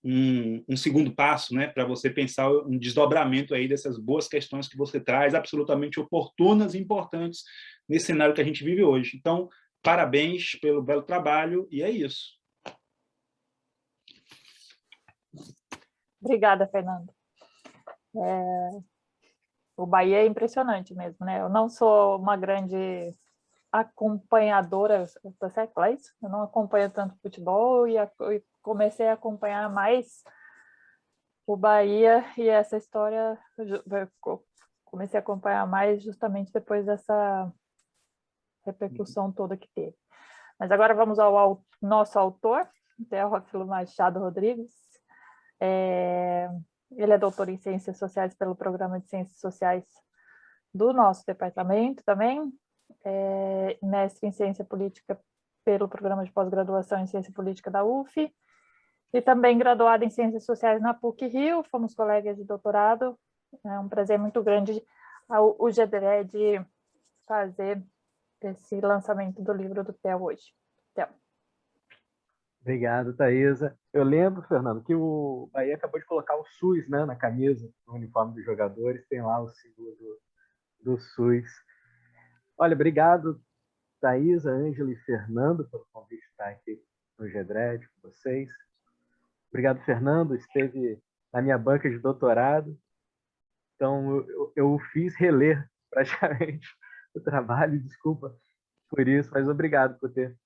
um segundo passo, né, para você pensar um desdobramento aí dessas boas questões que você traz, absolutamente oportunas e importantes nesse cenário que a gente vive hoje. Então, parabéns pelo belo trabalho, e é isso. Obrigada, Fernando. O Bahia é impressionante mesmo, né? Eu não sou uma grande acompanhadora, tá certo? É isso? Eu não acompanho tanto futebol e comecei a acompanhar mais o Bahia e essa história, comecei a acompanhar mais justamente depois dessa repercussão toda que teve. Mas agora vamos ao nosso autor, Teófilo Machado Rodrigues. Ele é doutor em Ciências Sociais pelo Programa de Ciências Sociais do nosso departamento também, mestre em Ciência Política pelo Programa de Pós-Graduação em Ciência Política da UF, e também graduada em Ciências Sociais na PUC-Rio, fomos colegas de doutorado. É um prazer muito grande o GDRED fazer esse lançamento do livro do Theo hoje. Theo. Obrigado, Thaisa. Eu lembro, Fernando, que o Bahia acabou de colocar o SUS, né, na camisa, no uniforme dos jogadores, tem lá o símbolo do SUS. Olha, obrigado, Thaisa, Ângela e Fernando, pelo convite de estar aqui no GDRED com vocês. Obrigado, Fernando, esteve na minha banca de doutorado, então eu fiz reler praticamente o trabalho, desculpa por isso, mas obrigado por ter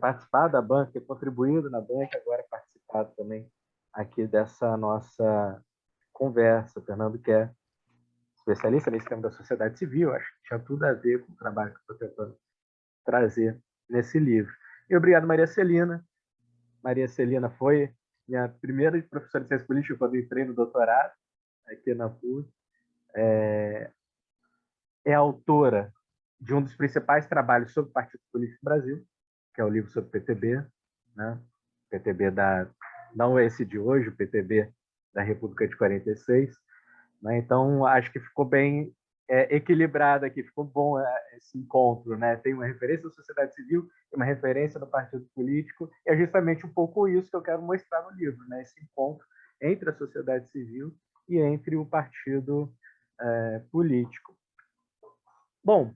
participado da banca, ter contribuído na banca, agora participado também aqui dessa nossa conversa. O Fernando, que é especialista nesse tema da sociedade civil, acho que tinha tudo a ver com o trabalho que eu estou tentando trazer nesse livro. E obrigado, Maria Celina. Maria Celina foi minha primeira professora de ciência política quando entrei no doutorado aqui na PUC. É autora de um dos principais trabalhos sobre o Partido Político do Brasil, que é o livro sobre o PTB, né? PTB não esse de hoje, o PTB da República de 46. Né? Então, acho que ficou bem equilibrado aqui, ficou bom esse encontro. Né? Tem uma referência da sociedade civil, tem uma referência do partido político, e é justamente um pouco isso que eu quero mostrar no livro, né? Esse encontro entre a sociedade civil e entre o partido político. Bom,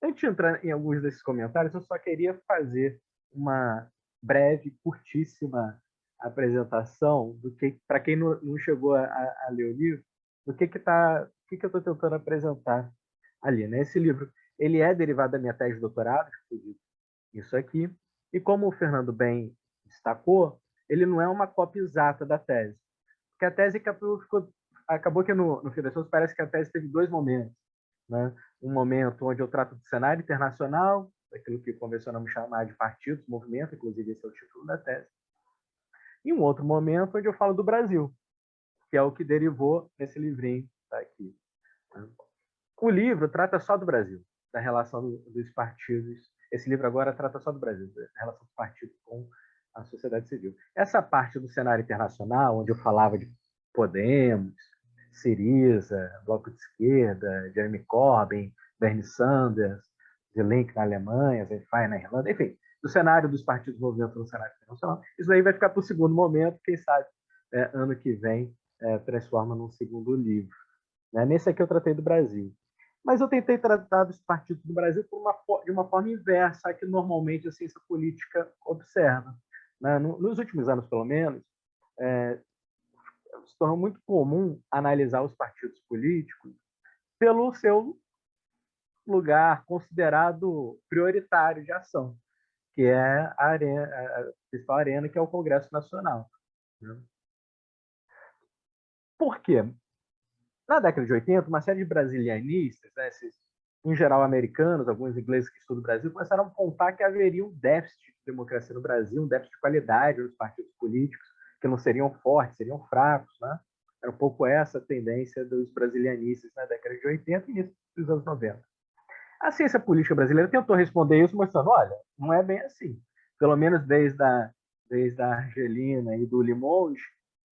antes de entrar em alguns desses comentários, eu só queria fazer uma breve, curtíssima apresentação do que, para quem não chegou a ler o livro, do que eu estou tentando apresentar ali. Né? Esse livro ele é derivado da minha tese de doutorado, isso aqui, e como o Fernando bem destacou, ele não é uma cópia exata da tese, porque a tese acabou que no fim das contas parece que a tese teve dois momentos. Né? Um momento onde eu trato do cenário internacional, daquilo que convencionamos chamar de partidos, movimento, inclusive esse é o título da tese, e um outro momento onde eu falo do Brasil, que é o que derivou nesse livrinho tá aqui. O livro trata só do Brasil, da relação dos partidos. Esse livro agora trata só do Brasil, da relação dos partidos com a sociedade civil. Essa parte do cenário internacional, onde eu falava de Podemos, Syriza, Bloco de Esquerda, Jeremy Corbyn, Bernie Sanders, Zelensky na Alemanha, Zefai na Irlanda, enfim, do cenário dos partidos movimentos no cenário internacional. Isso aí vai ficar para o segundo momento, quem sabe ano que vem transforma num segundo livro. Né? Nesse aqui eu tratei do Brasil. Mas eu tentei tratar dos partidos do Brasil de uma forma inversa a que normalmente a ciência política observa. Né? Nos últimos anos, pelo menos, se tornou muito comum analisar os partidos políticos pelo seu lugar considerado prioritário de ação, que é a principal arena, que é o Congresso Nacional. Por quê? Na década de 80, uma série de brasilianistas, né, esses, em geral americanos, alguns ingleses que estudam o Brasil, começaram a apontar que haveria um déficit de democracia no Brasil, um déficit de qualidade nos partidos políticos, que não seriam fortes, seriam fracos. Né? Era um pouco essa a tendência dos brasilianistas na década de 80 e início dos anos 90. A ciência política brasileira tentou responder isso, mostrando, olha, não é bem assim. Pelo menos desde a Argelina e do Limoges,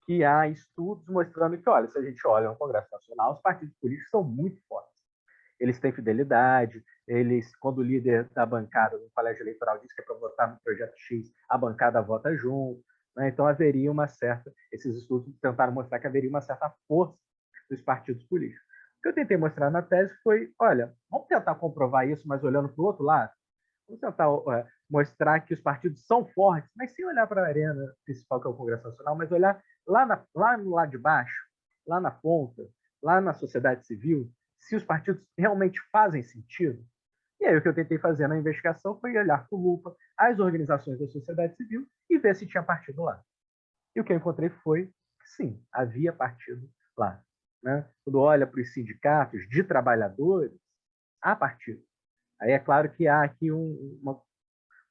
que há estudos mostrando que, olha, se a gente olha no Congresso Nacional, os partidos políticos são muito fortes. Eles têm fidelidade, quando o líder da bancada do colégio eleitoral diz que é para votar no projeto X, a bancada vota junto. Né? Então, haveria uma certa... Esses estudos tentaram mostrar que haveria uma certa força dos partidos políticos. O que eu tentei mostrar na tese foi, olha, vamos tentar comprovar isso, mas olhando para o outro lado. Vamos tentar mostrar que os partidos são fortes, mas sem olhar para a arena principal, que é o Congresso Nacional, mas olhar lá no lado de baixo, lá na ponta, lá na sociedade civil, se os partidos realmente fazem sentido. E aí o que eu tentei fazer na investigação foi olhar com lupa as organizações da sociedade civil e ver se tinha partido lá. E o que eu encontrei foi que sim, havia partido lá. Né? Quando olha para os sindicatos de trabalhadores, há partido. Aí é claro que há aqui um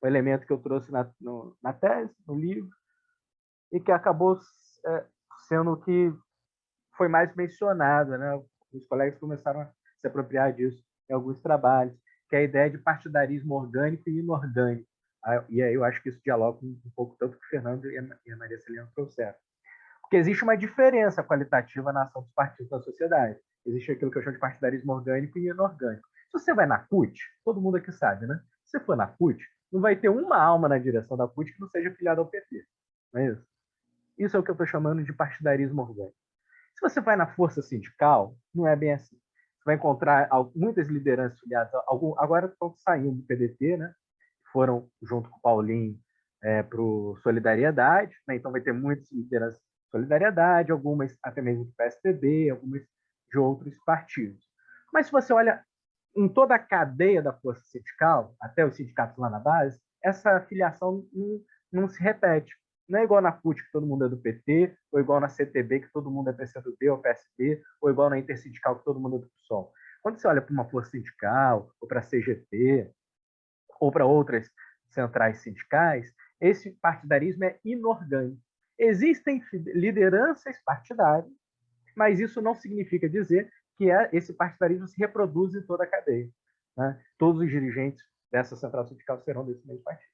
elemento que eu trouxe na tese, no livro, e que acabou sendo o que foi mais mencionado, né? Os colegas começaram a se apropriar disso em alguns trabalhos, que é a ideia de partidarismo orgânico e inorgânico. E aí eu acho que isso dialoga um pouco tanto que o Fernando e a Maria Celina trouxeram. Porque existe uma diferença qualitativa na ação dos partidos na sociedade. Existe aquilo que eu chamo de partidarismo orgânico e inorgânico. Se você vai na CUT, todo mundo aqui sabe, né? Se você for na CUT, não vai ter uma alma na direção da CUT que não seja filiada ao PT. Não é isso? Isso é o que eu estou chamando de partidarismo orgânico. Se você vai na força sindical, não é bem assim. Você vai encontrar muitas lideranças filiadas, agora estão saindo do PDT, né? Foram junto com o Paulinho para o Solidariedade, né? Então vai ter muitas lideranças de Solidariedade, algumas até mesmo do PSDB, algumas de outros partidos. Mas se você olha em toda a cadeia da força sindical, até os sindicatos lá na base, essa filiação não se repete. Não é igual na CUT, que todo mundo é do PT, ou igual na CTB, que todo mundo é PCdoB ou PSB, ou igual na Intersindical, que todo mundo é do PSOL. Quando você olha para uma força sindical, ou para a CGT, ou para outras centrais sindicais, esse partidarismo é inorgânico. Existem lideranças partidárias, mas isso não significa dizer que esse partidarismo se reproduz em toda a cadeia. Né? Todos os dirigentes dessa central sindical serão desse mesmo partido.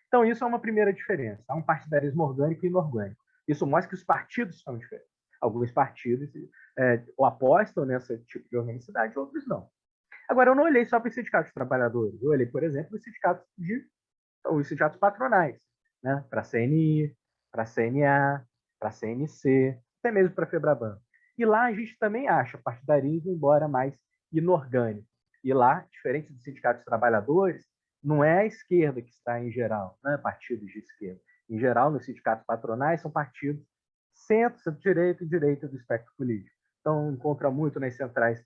Então, isso é uma primeira diferença. Há um partidarismo orgânico e inorgânico. Isso mostra que os partidos são diferentes. Alguns partidos ou apostam nesse tipo de organicidade, outros não. Agora, eu não olhei só para os sindicatos de trabalhadores. Eu olhei, por exemplo, os sindicatos patronais, né? Para a CNI, para a CNA, para a CNC, até mesmo para a FEBRABAN. E lá a gente também acha partidarismo, embora mais inorgânico. E lá, diferente dos sindicatos de trabalhadores, não é a esquerda que está em geral, não é partidos de esquerda. Em geral, nos sindicatos patronais, são partidos centro-direita e direita do espectro político. Então, encontra muito nas centrais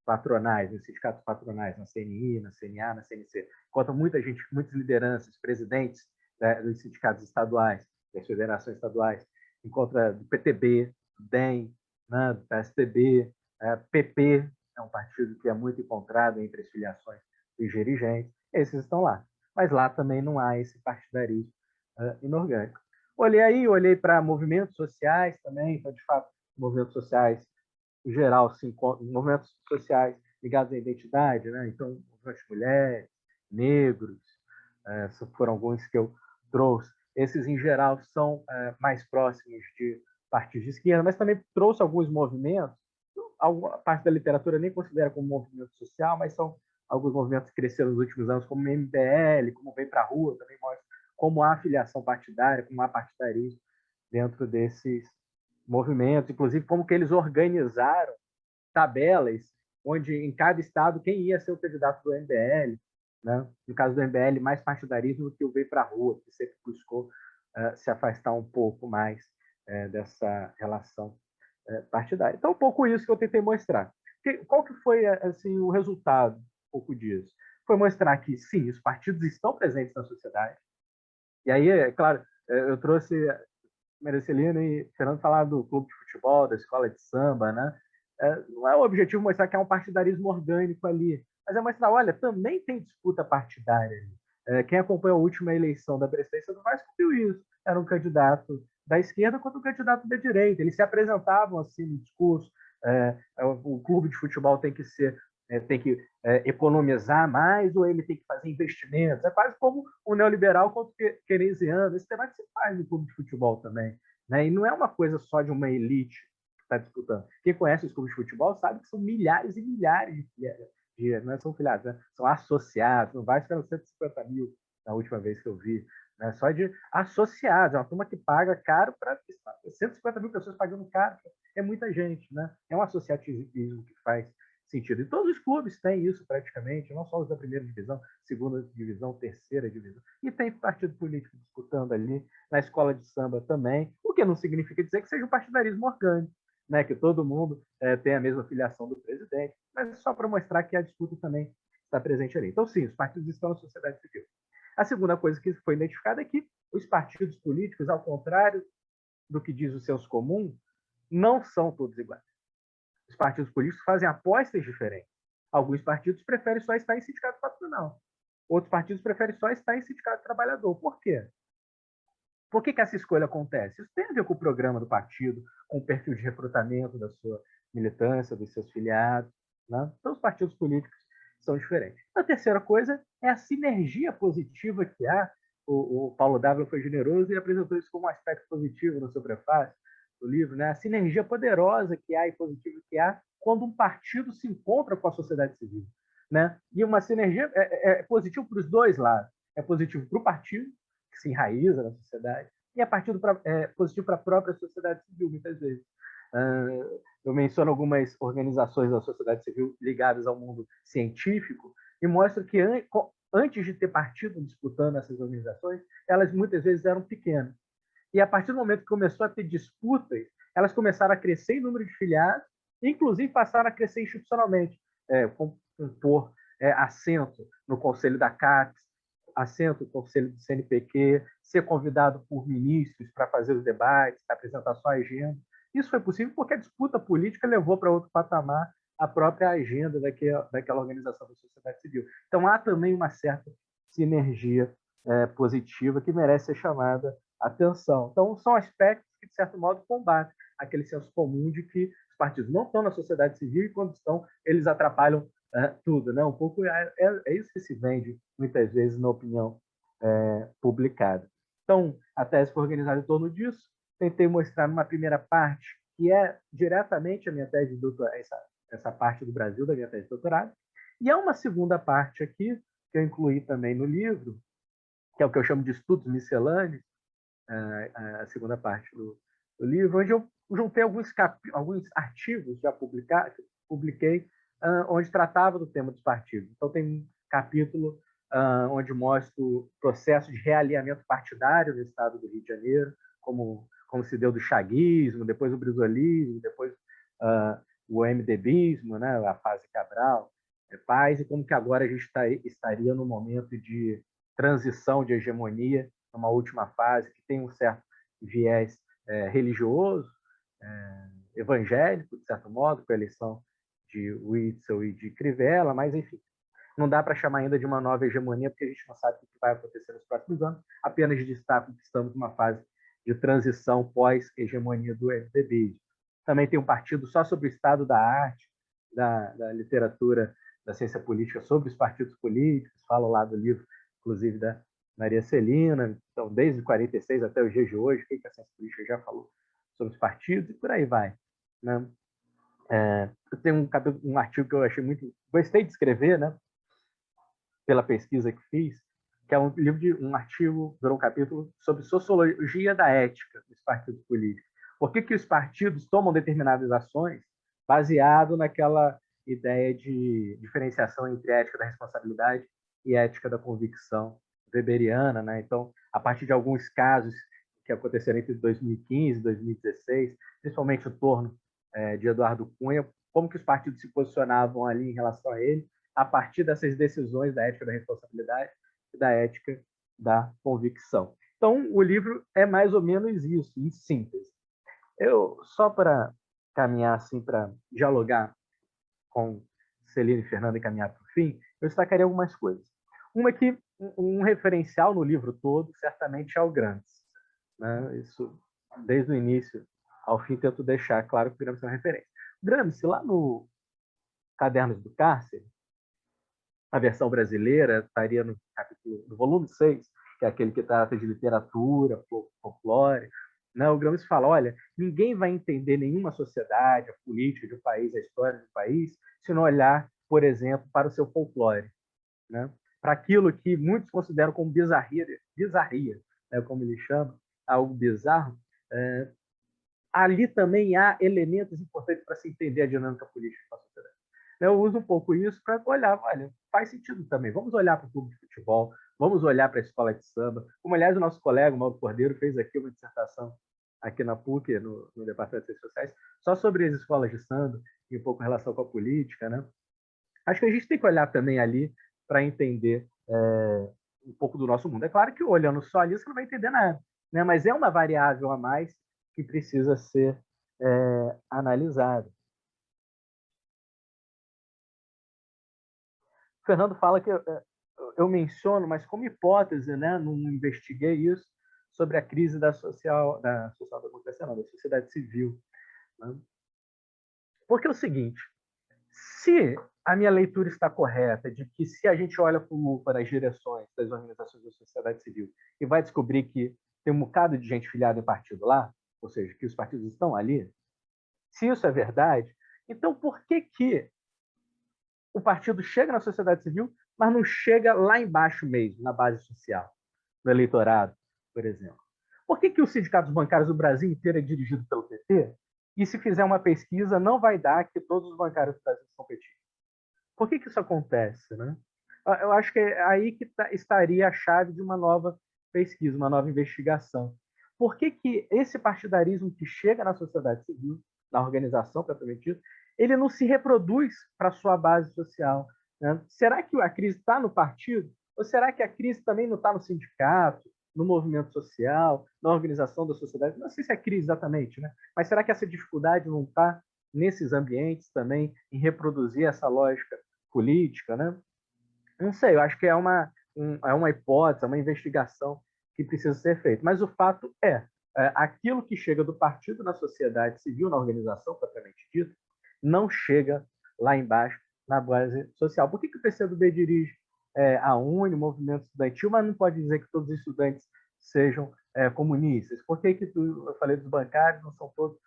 patronais, nos sindicatos patronais, na CNI, na CNA, na CNC. Encontra muita gente, muitas lideranças, presidentes dos sindicatos estaduais, das federações estaduais. Encontra do PTB, do DEM, né, do PSDB, PP, é um partido que é muito encontrado entre as filiações dos dirigentes. Esses estão lá. Mas lá também não há esse partidarismo inorgânico. Olhei para movimentos sociais também, então, de fato, movimentos sociais, em geral, movimentos sociais ligados à identidade, né? Então, movimentos de mulheres, negros, foram alguns que eu trouxe. Esses, em geral, são mais próximos de partidos de esquerda, mas também trouxe alguns movimentos, alguma parte da literatura nem considera como movimento social, mas são alguns movimentos que cresceram nos últimos anos, como o MBL, como Vem para a Rua, também mostra como há filiação partidária, como há partidarismo dentro desses movimentos, inclusive como que eles organizaram tabelas onde em cada estado quem ia ser o candidato do MBL, né? No caso do MBL, mais partidarismo do que o Vem para a Rua, que sempre buscou se afastar um pouco mais dessa relação partidária. Então, um pouco isso que eu tentei mostrar. Qual que foi assim, o resultado um pouco disso? Foi mostrar que, sim, os partidos estão presentes na sociedade. E aí, é claro, eu trouxe Maria Celina e Fernando falar do clube de futebol, da escola de samba, né? Não é o objetivo mostrar que há um partidarismo orgânico ali, mas é mostrar, olha, também tem disputa partidária ali. Quem acompanhou a última eleição da presidência do Vasco viu isso. Era um candidato da esquerda contra um candidato da direita. Eles se apresentavam assim no discurso. O clube de futebol tem que economizar mais ou ele tem que fazer investimentos. É quase como o neoliberal contra o keynesiano. Esse debate se faz no clube de futebol também. Né? E não é uma coisa só de uma elite que está disputando. Quem conhece os clubes de futebol sabe que são milhares e milhares não são filiados, né? São associados. Não vai ficar 150 mil na última vez que eu vi. Né? Só de associados. É uma turma que paga caro para 150 mil pessoas pagando caro. É muita gente. Né? É um associativismo que faz sentido. E todos os clubes têm isso praticamente, não só os da primeira divisão, segunda divisão, terceira divisão. E tem partido político disputando ali, na escola de samba também, o que não significa dizer que seja um partidarismo orgânico, né? Que todo mundo tem a mesma filiação do presidente, mas é só para mostrar que a disputa também está presente ali. Então, sim, os partidos estão na sociedade civil. A segunda coisa que foi identificada é que os partidos políticos, ao contrário do que diz o senso comum, não são todos iguais. Os partidos políticos fazem apostas diferentes. Alguns partidos preferem só estar em sindicato patronal. Outros partidos preferem só estar em sindicato trabalhador. Por quê? Por que essa escolha acontece? Isso tem a ver com o programa do partido, com o perfil de recrutamento da sua militância, dos seus filiados, né? Então, os partidos políticos são diferentes. A terceira coisa é a sinergia positiva que há. O Paulo Dávila foi generoso e apresentou isso como um aspecto positivo no seu prefácio do livro, né? A sinergia poderosa que há e positiva que há quando um partido se encontra com a sociedade civil, né? E uma sinergia é positivo para os dois lados. É positivo para o partido, que se enraiza na sociedade, e é positivo para a própria sociedade civil, muitas vezes. Eu menciono algumas organizações da sociedade civil ligadas ao mundo científico e mostro que antes de ter partido disputando essas organizações, elas muitas vezes eram pequenas. E a partir do momento que começou a ter disputas, elas começaram a crescer em número de filiados, inclusive passaram a crescer institucionalmente, compor assento no Conselho da CAPES, assento no Conselho do CNPq, ser convidado por ministros para fazer os debates, apresentar sua agenda. Isso foi possível porque a disputa política levou para outro patamar a própria agenda daquela organização da sociedade civil. Então, há também uma certa sinergia positiva que merece ser chamada atenção. Então, são aspectos que, de certo modo, combatem aquele senso comum de que os partidos não estão na sociedade civil e, quando estão, eles atrapalham tudo. Né? Um pouco é isso que se vende, muitas vezes, na opinião publicada. Então, a tese foi organizada em torno disso. Tentei mostrar numa primeira parte, que é diretamente a minha tese de doutorado, essa parte do Brasil da minha tese de doutorado, e há uma segunda parte aqui, que eu incluí também no livro, que é o que eu chamo de estudos miscelâneos, a segunda parte do livro, onde eu juntei alguns artigos já publiquei, onde tratava do tema dos partidos. Então, tem um capítulo onde mostro o processo de realinhamento partidário no estado do Rio de Janeiro, como se deu do chaguismo, depois o brizolismo, depois o MDBismo, né, a fase Cabral, Paz, e como que agora a gente estaria no momento de transição de hegemonia, numa última fase, que tem um certo viés religioso, evangélico, de certo modo, com a eleição de Witzel e de Crivella, mas, enfim, não dá para chamar ainda de uma nova hegemonia, porque a gente não sabe o que vai acontecer nos próximos anos, apenas destaco que estamos numa fase de transição pós-hegemonia do MDB. Também tem um partido só sobre o estado da arte, da literatura, da ciência política, sobre os partidos políticos, falo lá do livro, inclusive, da Maria Celina, então, desde 46 até os dias de hoje, o que a ciência política já falou sobre os partidos, e por aí vai. Né? Eu tenho um artigo que eu achei gostei de escrever, né? Pela pesquisa que fiz, que é um artigo, virou um capítulo, sobre sociologia da ética dos partidos políticos. Por que os partidos tomam determinadas ações baseado naquela ideia de diferenciação entre ética da responsabilidade e ética da convicção weberiana, né? Então, a partir de alguns casos que aconteceram entre 2015 e 2016, principalmente o torno de Eduardo Cunha, como que os partidos se posicionavam ali em relação a ele, a partir dessas decisões da ética da responsabilidade e da ética da convicção. Então, o livro é mais ou menos isso, em síntese. Só para caminhar assim, para dialogar com Celina e Fernanda e caminhar para o fim, eu destacaria algumas coisas. Uma é que um referencial no livro todo, certamente, é o Gramsci. Né? Isso, desde o início ao fim, tento deixar claro que o Gramsci é uma referência. Gramsci, lá no Cadernos do Cárcere, a versão brasileira estaria no volume 6, que é aquele que trata de literatura, folclore. Né? O Gramsci fala, olha, ninguém vai entender nenhuma sociedade, a política de um país, a história de um país, se não olhar, por exemplo, para o seu folclore. Né? Para aquilo que muitos consideram como bizarria, né? Como ele chama, algo bizarro, ali também há elementos importantes para se entender a dinâmica política da sociedade. Eu uso um pouco isso para olhar, olha, faz sentido também. Vamos olhar para o clube de futebol, vamos olhar para a escola de samba. Como, aliás, o nosso colega, o Mauro Cordeiro, fez aqui uma dissertação aqui na PUC, no Departamento de Ciências Sociais, só sobre as escolas de samba e um pouco em relação com a política. Né? Acho que a gente tem que olhar também ali para entender um pouco do nosso mundo. É claro que olhando só ali você não vai entender nada, né? Mas é uma variável a mais que precisa ser analisada. O Fernando fala que eu menciono, mas como hipótese, né? Não investiguei isso, sobre a crise da social-democracia, não, da sociedade civil. Né? Porque é o seguinte, se a minha leitura está correta, de que se a gente olha com lupa nas direções das organizações da sociedade civil e vai descobrir que tem um bocado de gente filiada em partido lá, ou seja, que os partidos estão ali, se isso é verdade, então por que o partido chega na sociedade civil, mas não chega lá embaixo mesmo, na base social, no eleitorado, por exemplo? Por que os sindicatos bancários do Brasil inteiro é dirigido pelo PT? E se fizer uma pesquisa, não vai dar que todos os bancários do Brasil são petistas. Por que isso acontece? Né? Eu acho que é aí que estaria a chave de uma nova pesquisa, uma nova investigação. Por que esse partidarismo que chega na sociedade civil, na organização propriamente dita, ele não se reproduz para a sua base social? Né? Será que a crise está no partido? Ou será que a crise também não está no sindicato, no movimento social, na organização da sociedade? Não sei se é crise exatamente, né? Mas será que essa dificuldade não está nesses ambientes também, em reproduzir essa lógica política, né? Não sei, eu acho que é uma hipótese, uma investigação que precisa ser feita. Mas o fato aquilo que chega do partido na sociedade civil, na organização propriamente dita, não chega lá embaixo na base social. Por que o PCdoB dirige a UNE, o movimento estudantil, mas não pode dizer que todos os estudantes sejam comunistas? Por que eu falei dos bancários, não são todos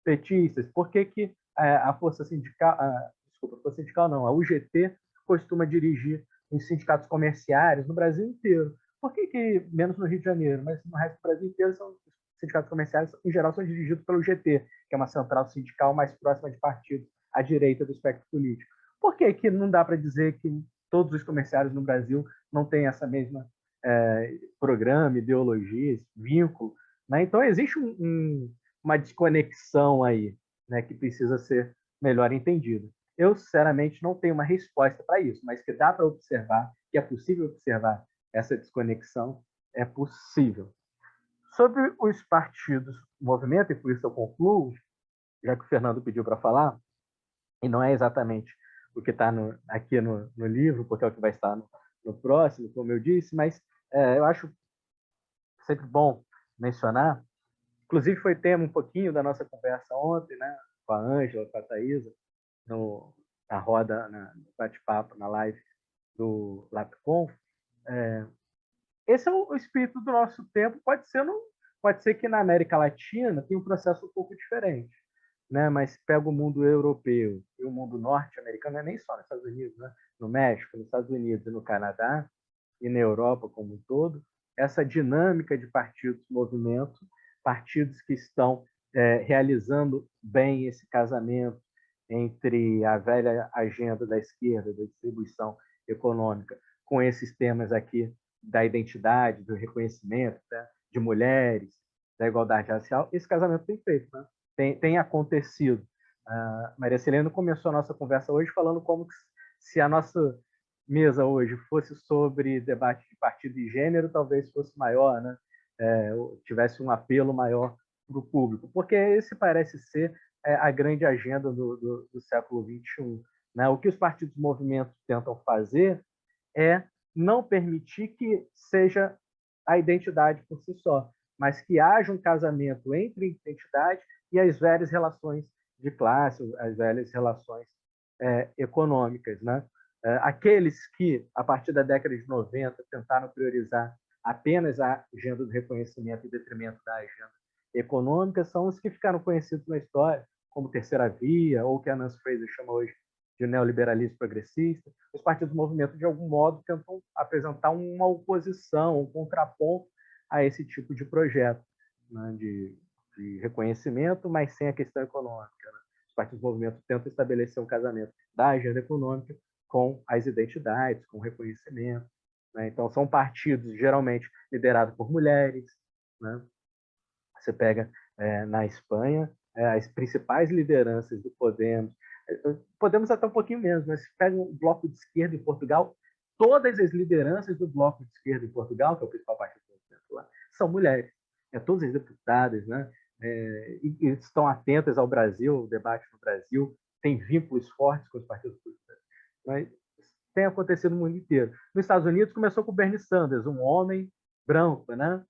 petistas? Por que a força sindical, a UGT costuma dirigir os sindicatos comerciários no Brasil inteiro? Por que menos no Rio de Janeiro, mas no resto do Brasil inteiro, os sindicatos comerciais, em geral, são dirigidos pelo GT, que é uma central sindical mais próxima de partidos à direita do espectro político? Por que não dá para dizer que todos os comerciários no Brasil não têm essa mesma programa, ideologia, vínculo? Né? Então, existe uma desconexão aí, né, que precisa ser melhor entendida. Eu, sinceramente, não tenho uma resposta para isso, mas que dá para observar, que é possível observar essa desconexão, é possível. Sobre os partidos, o movimento, e por isso eu concluo, já que o Fernando pediu para falar, e não é exatamente o que está aqui no livro, porque é o que vai estar no próximo, como eu disse, mas eu acho sempre bom mencionar. Inclusive, foi tema um pouquinho da nossa conversa ontem, né, com a Ângela, com a Thaisa, na roda, no bate-papo, na live do LabConf. Esse é o espírito do nosso tempo. Pode ser que na América Latina tenha um processo um pouco diferente, né? Mas pega o mundo europeu e o mundo norte-americano, não é nem só nos Estados Unidos, né? No México, nos Estados Unidos e no Canadá, e na Europa como um todo, essa dinâmica de partidos, movimento, partidos que estão realizando bem esse casamento entre a velha agenda da esquerda, da distribuição econômica, com esses temas aqui da identidade, do reconhecimento, né, de mulheres, da igualdade racial, esse casamento tem feito, né? Tem acontecido. A Maria Celina começou a nossa conversa hoje falando como se a nossa mesa hoje fosse sobre debate de partido e gênero, talvez fosse maior, né? Tivesse um apelo maior para o público, porque esse parece ser a grande agenda do século XXI. Né? O que os partidos e movimentos tentam fazer é não permitir que seja a identidade por si só, mas que haja um casamento entre a identidade e as velhas relações de classe, as velhas relações econômicas. Né? Aqueles que, a partir da década de 90, tentaram priorizar apenas a agenda do reconhecimento em detrimento da agenda econômica são os que ficaram conhecidos na história como terceira via, ou que a Nancy Fraser chama hoje de neoliberalismo progressista. Os partidos do movimento, de algum modo, tentam apresentar uma oposição, um contraponto a esse tipo de projeto, né, de reconhecimento, mas sem a questão econômica. Né? Os partidos do movimento tentam estabelecer um casamento da agenda econômica com as identidades, com o reconhecimento. Né? Então, são partidos geralmente liderados por mulheres. Né? Você pega na Espanha as principais lideranças do Podemos até um pouquinho menos, mas se pega o Bloco de Esquerda em Portugal, todas as lideranças do Bloco de Esquerda em Portugal, que é o principal partido do movimento lá, são mulheres. Todas as deputadas, né? E estão atentas ao Brasil, ao debate no Brasil, têm vínculos fortes com os partidos políticos. Mas tem acontecido no mundo inteiro. Nos Estados Unidos começou com o Bernie Sanders, um homem branco, né?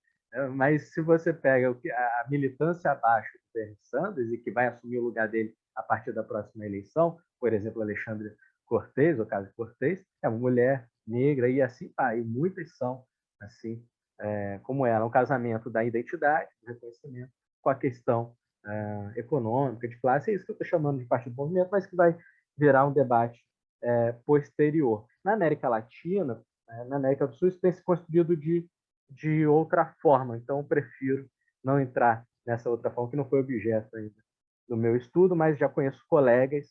Mas se você pega a militância abaixo do Bernie Sanders e que vai assumir o lugar dele a partir da próxima eleição, por exemplo, Alexandre Cortez, Ocasio-Cortez, é uma mulher negra e assim tá, e muitas são assim, como ela, um casamento da identidade, do reconhecimento, com a questão econômica, de classe, é isso que eu estou chamando de partido do movimento, mas que vai virar um debate posterior. Na América Latina, na América do Sul, isso tem se construído de outra forma, então eu prefiro não entrar nessa outra forma, que não foi objeto ainda do meu estudo, mas já conheço colegas,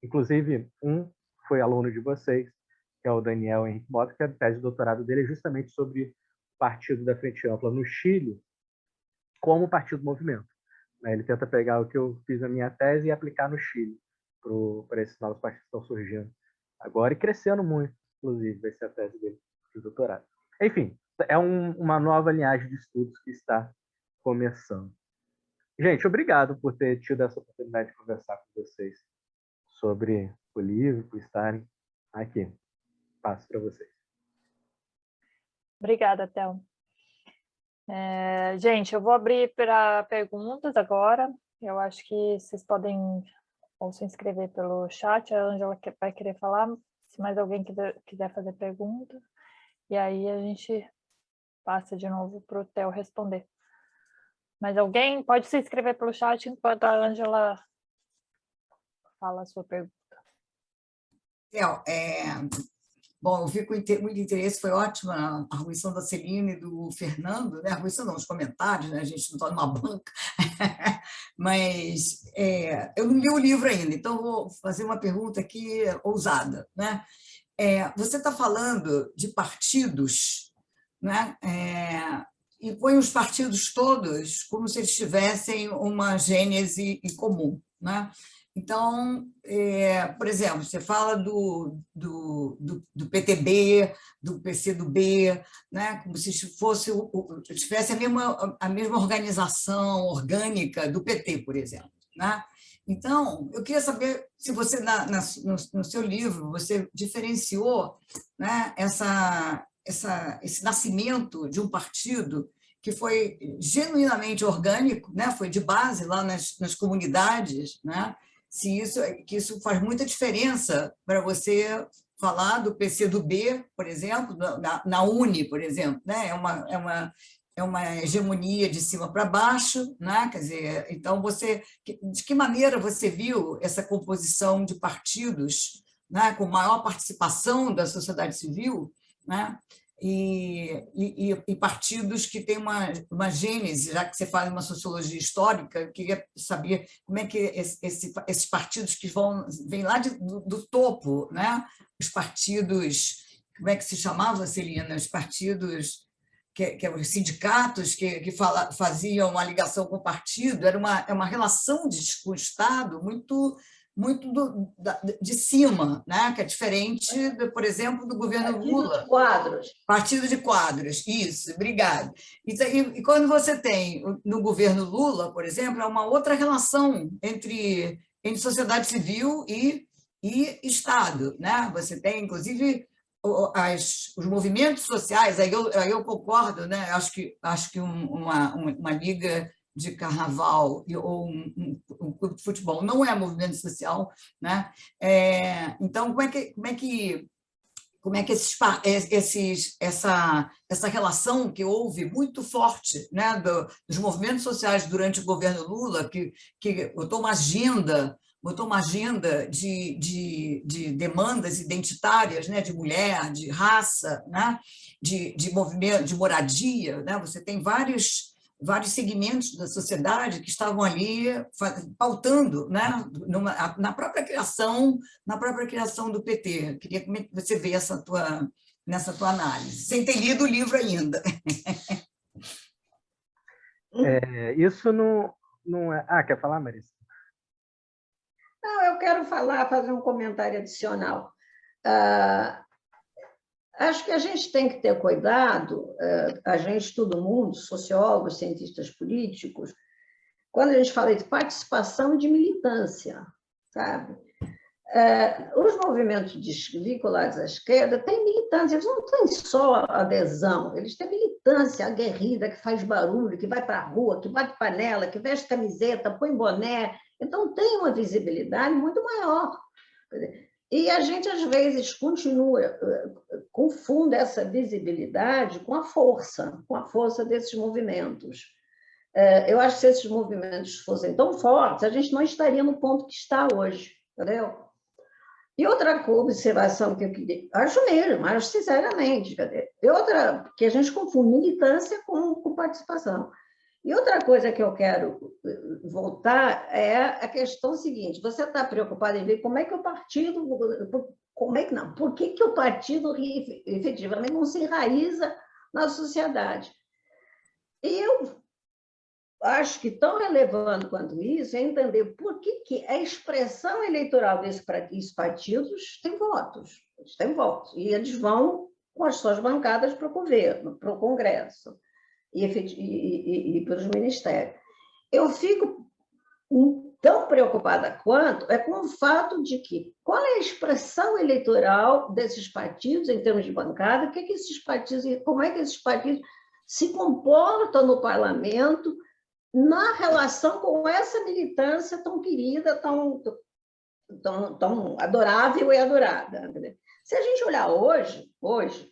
inclusive um foi aluno de vocês, que é o Daniel Henrique Mota, que a tese de doutorado dele é justamente sobre o Partido da Frente Ampla no Chile como partido do movimento. Ele tenta pegar o que eu fiz na minha tese e aplicar no Chile, para esses novos partidos que estão surgindo agora e crescendo muito, inclusive, vai ser a tese dele de doutorado. Enfim, é uma nova linhagem de estudos que está começando. Gente, obrigado por ter tido essa oportunidade de conversar com vocês sobre o livro, por estarem aqui. Passo para vocês. Obrigada, Théo. Gente, eu vou abrir para perguntas agora. Eu acho que vocês podem ou se inscrever pelo chat. A Ângela vai querer falar, se mais alguém quiser fazer pergunta. E aí a gente passa de novo para o Theo responder. Mas alguém pode se inscrever pelo chat enquanto a Ângela fala a sua pergunta. Theo, bom, eu vi com muito interesse, foi ótima a arguição da Celina e do Fernando, né? A arguição não, os comentários, né? A gente não está numa banca, mas eu não li o livro ainda, então vou fazer uma pergunta aqui ousada, né? Você está falando de partidos, né? E põe os partidos todos como se eles tivessem uma gênese em comum, né? Então, por exemplo, você fala do PTB, do PCdoB, né? Como se tivesse a mesma organização orgânica do PT, por exemplo, né? Então, eu queria saber se você, no seu livro, você diferenciou, né, esse nascimento de um partido que foi genuinamente orgânico, né, foi de base lá nas comunidades, né, que isso faz muita diferença para você falar do PCdoB, por exemplo, na Uni, por exemplo, né, é uma hegemonia de cima para baixo, né? Quer dizer, então de que maneira você viu essa composição de partidos, né, com maior participação da sociedade civil, né? E partidos que têm uma gênese, já que você faz uma sociologia histórica, eu queria saber como é que esses partidos que vêm lá do topo, né? Os partidos, como é que se chamava, Celina? Os partidos que os sindicatos que faziam uma ligação com o partido, era uma relação com o Estado muito de cima, né? Que é diferente, por exemplo, do governo Lula. Partido de quadros, isso, obrigado. E quando você tem, no governo Lula, por exemplo, é uma outra relação entre sociedade civil e Estado, né? Você tem, inclusive, os movimentos sociais, aí eu concordo, né? Acho que uma liga de carnaval ou um clube de futebol não é movimento social, né? Então, como é que essa relação que houve muito forte, né, dos movimentos sociais durante o governo Lula, que botou uma agenda de demandas identitárias, né, de mulher, de raça, né, de movimento, de moradia, né? Você tem vários segmentos da sociedade que estavam ali pautando, né, na própria criação do PT. Queria que você vê nessa tua análise, sem ter lido o livro ainda. Isso não é... quer falar, Marisa? Não, eu quero fazer um comentário adicional. Acho que a gente tem que ter cuidado, a gente, todo mundo, sociólogos, cientistas políticos, quando a gente fala de participação e de militância, sabe? Os movimentos vinculados à esquerda têm militância, eles não têm só adesão, eles têm militância aguerrida, que faz barulho, que vai para a rua, que bate panela, que veste camiseta, põe boné, então tem uma visibilidade muito maior. E a gente, às vezes, confunde essa visibilidade com a força desses movimentos. Eu acho que se esses movimentos fossem tão fortes, a gente não estaria no ponto que está hoje, entendeu? E outra observação que eu queria, acho sinceramente, e outra, que a gente confunde militância com participação. E outra coisa que eu quero voltar é a questão seguinte: você está preocupado em ver como é que o partido, por que o partido efetivamente não se enraiza na sociedade? E eu acho que tão relevante quanto isso é entender por que a expressão eleitoral desses partidos tem votos. Eles têm votos, e eles vão com as suas bancadas para o governo, para o Congresso e para os ministérios. Eu fico tão preocupada quanto com o fato de que qual é a expressão eleitoral desses partidos em termos de bancada, como é que esses partidos se comportam no parlamento na relação com essa militância tão querida, tão adorável e adorada. Se a gente olhar hoje,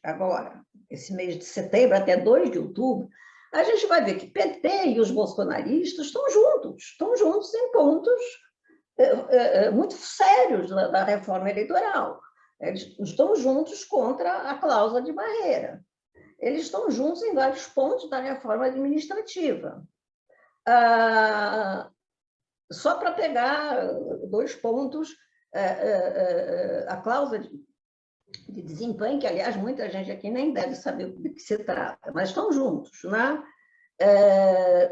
agora, esse mês de setembro até 2 de outubro, a gente vai ver que PT e os bolsonaristas estão juntos em pontos muito sérios da reforma eleitoral. Eles estão juntos contra a cláusula de barreira. Eles estão juntos em vários pontos da reforma administrativa. Só para pegar 2 pontos, a cláusula de desempenho, que, aliás, muita gente aqui nem deve saber do que se trata, mas estão juntos, né?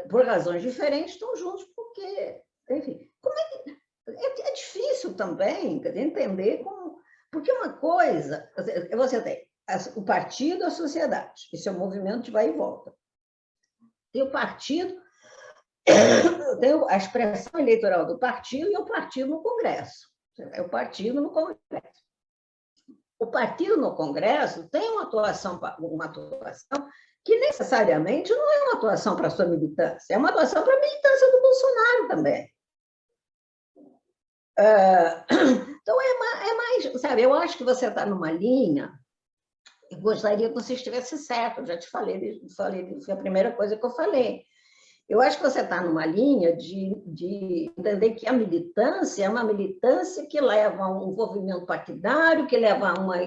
Por razões diferentes, estão juntos porque, enfim, é difícil também entender como... Porque uma coisa, você tem o partido e a sociedade, esse é um movimento de vai e volta. Tem o partido, tem a expressão eleitoral do partido e o partido no Congresso. É o partido no Congresso. O partido no Congresso tem uma atuação que necessariamente não é uma atuação para a sua militância, é uma atuação para a militância do Bolsonaro também. Então, é mais, sabe, eu acho que você está numa linha, e gostaria que você estivesse certo, eu já te falei, foi a primeira coisa que eu falei. Eu acho que você está numa linha de entender que a militância é uma militância que leva a um envolvimento partidário, que leva a uma